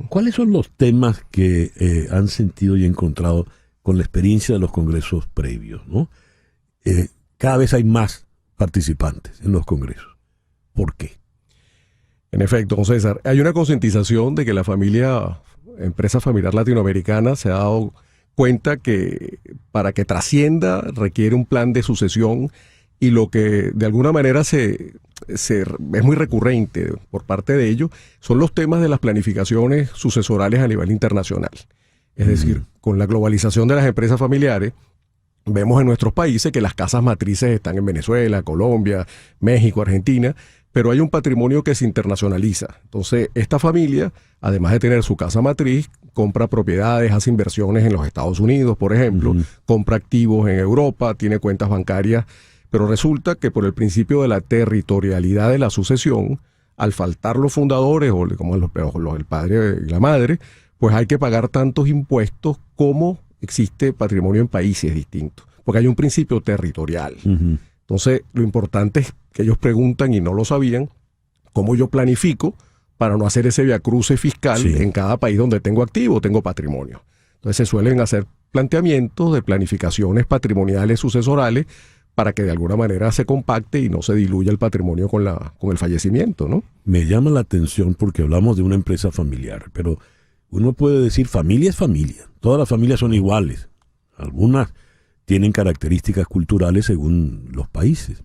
¿Cuáles son los temas que han sentido y encontrado con la experiencia de los congresos previos, ¿no? Cada vez hay más participantes en los congresos. ¿Por qué? En efecto, don César, hay una concientización de que la empresa familiar latinoamericana se ha dado cuenta que para que trascienda requiere un plan de sucesión y lo que de alguna manera es muy recurrente por parte de ellos son los temas de las planificaciones sucesorales a nivel internacional. Es decir, con la globalización de las empresas familiares, vemos en nuestros países que las casas matrices están en Venezuela, Colombia, México, Argentina, pero hay un patrimonio que se internacionaliza. Entonces, esta familia, además de tener su casa matriz, compra propiedades, hace inversiones en los Estados Unidos, por ejemplo, compra activos en Europa, tiene cuentas bancarias, pero resulta que por el principio de la territorialidad de la sucesión, al faltar los fundadores, o como el padre y la madre, pues hay que pagar tantos impuestos como existe patrimonio en países distintos, porque hay un principio territorial. Entonces, lo importante es que ellos preguntan, y no lo sabían, cómo yo planifico para no hacer ese viacruce fiscal en cada país donde tengo activo, tengo patrimonio. Entonces, se suelen hacer planteamientos de planificaciones patrimoniales sucesorales para que de alguna manera se compacte y no se diluya el patrimonio con el fallecimiento, ¿no? Me llama la atención porque hablamos de una empresa familiar, pero uno puede decir familia es familia. Todas las familias son iguales. Algunas tienen características culturales según los países.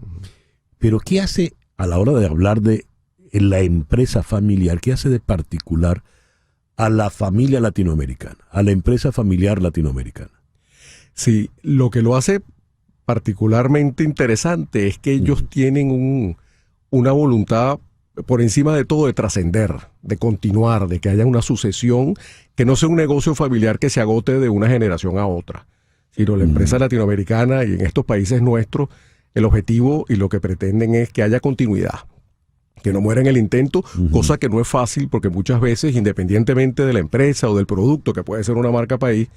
Pero ¿qué hace a la hora de hablar de la empresa familiar? ¿Qué hace de particular a la familia latinoamericana, a la empresa familiar latinoamericana? Sí, lo que lo hace particularmente interesante es que ellos tienen una voluntad por encima de todo de trascender, de continuar, de que haya una sucesión, que no sea un negocio familiar que se agote de una generación a otra, sino la empresa latinoamericana y en estos países nuestros, el objetivo y lo que pretenden es que haya continuidad, que no muera en el intento, cosa que no es fácil porque muchas veces, independientemente de la empresa o del producto, que puede ser una marca país,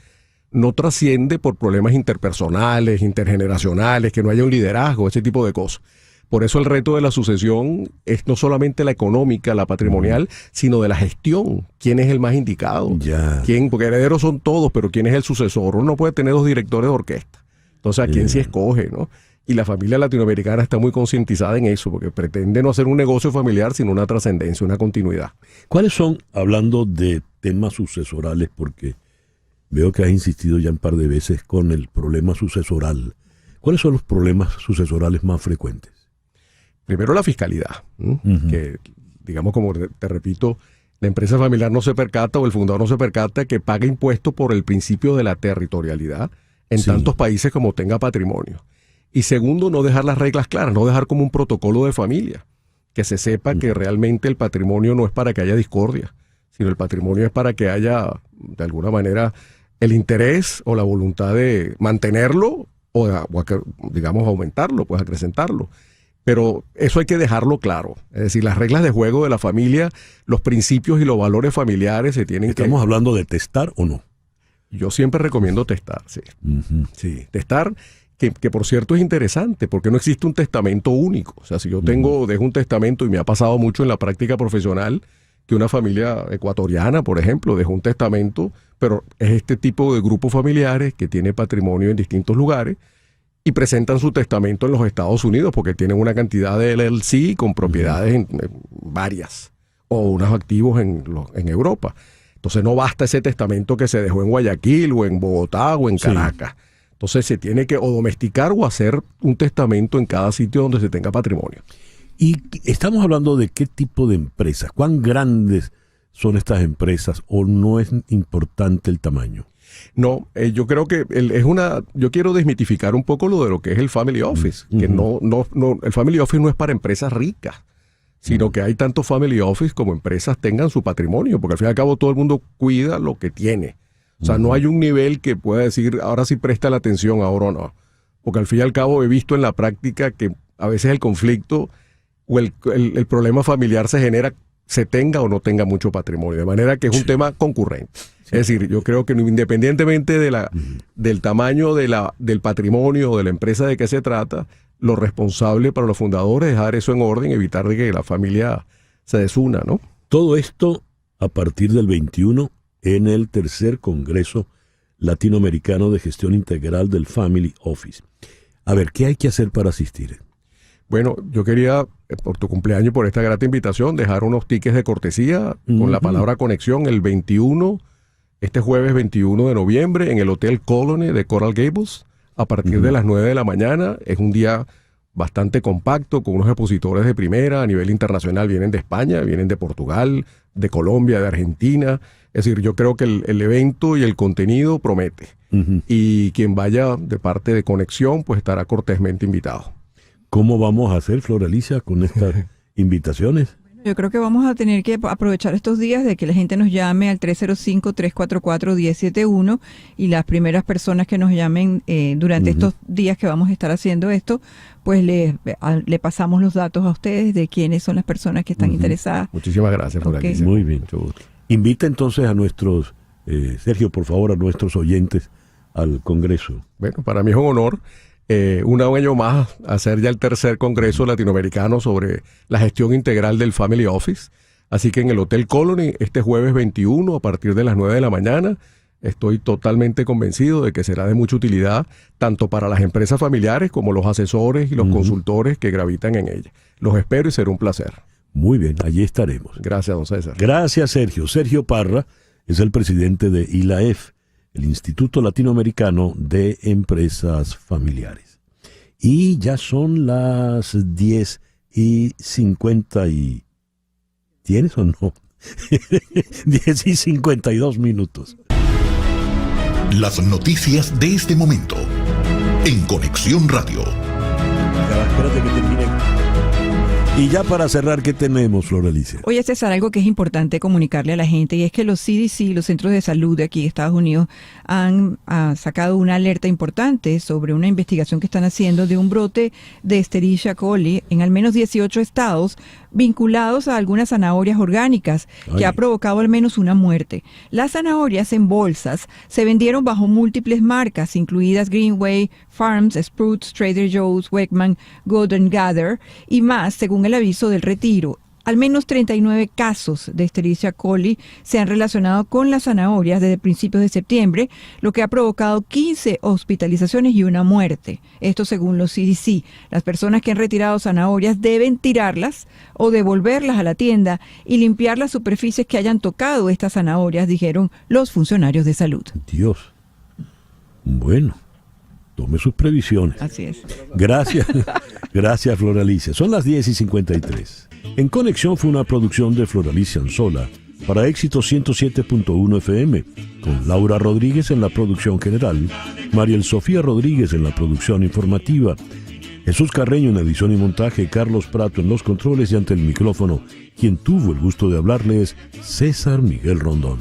no trasciende por problemas interpersonales, intergeneracionales, que no haya un liderazgo, ese tipo de cosas. Por eso el reto de la sucesión es no solamente la económica, la patrimonial, sino de la gestión. ¿Quién es el más indicado? ¿Quién? Porque herederos son todos, pero ¿quién es el sucesor? Uno no puede tener 2 directores de orquesta. Entonces, ¿a quién se escoge, no? Y la familia latinoamericana está muy concientizada en eso, porque pretende no hacer un negocio familiar, sino una trascendencia, una continuidad. ¿Cuáles son, hablando de temas sucesorales, porque veo que has insistido ya un par de veces con el problema sucesoral, ¿Cuáles son los problemas sucesorales más frecuentes? Primero la fiscalidad, que digamos, como te repito, la empresa familiar no se percata o el fundador no se percata que paga impuestos por el principio de la territorialidad en tantos países como tenga patrimonio. Y segundo, no dejar las reglas claras, no dejar como un protocolo de familia, que se sepa que realmente el patrimonio no es para que haya discordia, sino el patrimonio es para que haya, de alguna manera, el interés o la voluntad de mantenerlo o digamos, aumentarlo, pues acrecentarlo. Pero eso hay que dejarlo claro. Es decir, las reglas de juego de la familia, los principios y los valores familiares se tienen que... ¿Estamos hablando de testar o no? Yo siempre recomiendo testar, sí. Sí, testar, que por cierto es interesante, porque no existe un testamento único. O sea, si yo dejo un testamento, y me ha pasado mucho en la práctica profesional, que una familia ecuatoriana, por ejemplo, dejó un testamento, pero es este tipo de grupos familiares que tiene patrimonio en distintos lugares, y presentan su testamento en los Estados Unidos porque tienen una cantidad de LLC con propiedades en varias o unos activos en Europa. Entonces no basta ese testamento que se dejó en Guayaquil o en Bogotá o en Caracas. Entonces se tiene que o domesticar o hacer un testamento en cada sitio donde se tenga patrimonio. Y estamos hablando de qué tipo de empresas, cuán grandes son estas empresas o no es importante el tamaño. No, yo creo que yo quiero desmitificar un poco lo que es el Family Office, que el Family Office no es para empresas ricas, sino que hay tanto Family Office como empresas tengan su patrimonio, porque al fin y al cabo todo el mundo cuida lo que tiene. O sea, no hay un nivel que pueda decir, ahora sí presta la atención, ahora no. Porque al fin y al cabo he visto en la práctica que a veces el conflicto o el problema familiar se genera, se tenga o no tenga mucho patrimonio, de manera que es un tema concurrente. Es decir, yo creo que independientemente del tamaño del patrimonio o de la empresa de que se trata, lo responsable para los fundadores es dejar eso en orden, evitar de que la familia se desuna, ¿no? Todo esto a partir del 21 en el tercer Congreso Latinoamericano de Gestión Integral del Family Office. A ver, ¿qué hay que hacer para asistir? Bueno, yo quería, por tu cumpleaños, por esta grata invitación, dejar unos tickets de cortesía con la palabra conexión el 21, este jueves 21 de noviembre, en el Hotel Colony de Coral Gables, a partir de las 9 de la mañana. Es un día bastante compacto, con unos expositores de primera, a nivel internacional, vienen de España, vienen de Portugal, de Colombia, de Argentina. Es decir, yo creo que el evento y el contenido promete. Y quien vaya de parte de Conexión, pues estará cortésmente invitado. ¿Cómo vamos a hacer, Flor Alicia, con estas invitaciones? Yo creo que vamos a tener que aprovechar estos días de que la gente nos llame al 305-344-1071 y las primeras personas que nos llamen durante estos días que vamos a estar haciendo esto, pues le pasamos los datos a ustedes de quiénes son las personas que están interesadas. Muchísimas gracias, Flor Alicia. Muy bien. Invita entonces a nuestros, Sergio, por favor, a nuestros oyentes al Congreso. Bueno, para mí es un honor. Un año más hacer ya el tercer Congreso Latinoamericano sobre la gestión integral del Family Office. Así que en el Hotel Colony, este jueves 21, a partir de las 9 de la mañana, estoy totalmente convencido de que será de mucha utilidad tanto para las empresas familiares como los asesores y los consultores que gravitan en ella. Los espero y será un placer. Muy bien, allí estaremos. Gracias, don César. Gracias, Sergio. Sergio Parra es el presidente de ILAEF, el Instituto Latinoamericano de Empresas Familiares. Y ya son las 10:50 ¿Tienes o no? 10:52 minutos. Las noticias de este momento en Conexión Radio. Espérate que termine. Y ya para cerrar, ¿qué tenemos, Flor Alicia? Oye, César, algo que es importante comunicarle a la gente, y es que los CDC, los Centros de Salud de aquí de Estados Unidos, han sacado una alerta importante sobre una investigación que están haciendo de un brote de Escherichia coli en al menos 18 estados vinculados a algunas zanahorias orgánicas que ha provocado al menos una muerte. Las zanahorias en bolsas se vendieron bajo múltiples marcas, incluidas Greenway Farms, Sprouts, Trader Joe's, Wegman, Golden Gather y más, según el aviso del retiro. Al menos 39 casos de Escherichia coli se han relacionado con las zanahorias desde principios de septiembre, lo que ha provocado 15 hospitalizaciones y una muerte. Esto según los CDC. Las personas que han retirado zanahorias deben tirarlas o devolverlas a la tienda y limpiar las superficies que hayan tocado estas zanahorias, dijeron los funcionarios de salud. Dios. Bueno. tome sus previsiones. Así es. Gracias, gracias Floralicia. Son las 10:53. En Conexión fue una producción de Floralicia Anzola para Éxito 107.1 FM, con Laura Rodríguez en la producción general, Mariel Sofía Rodríguez en la producción informativa, Jesús Carreño en edición y montaje, Carlos Prato en los controles y ante el micrófono, quien tuvo el gusto de hablarles, César Miguel Rondón.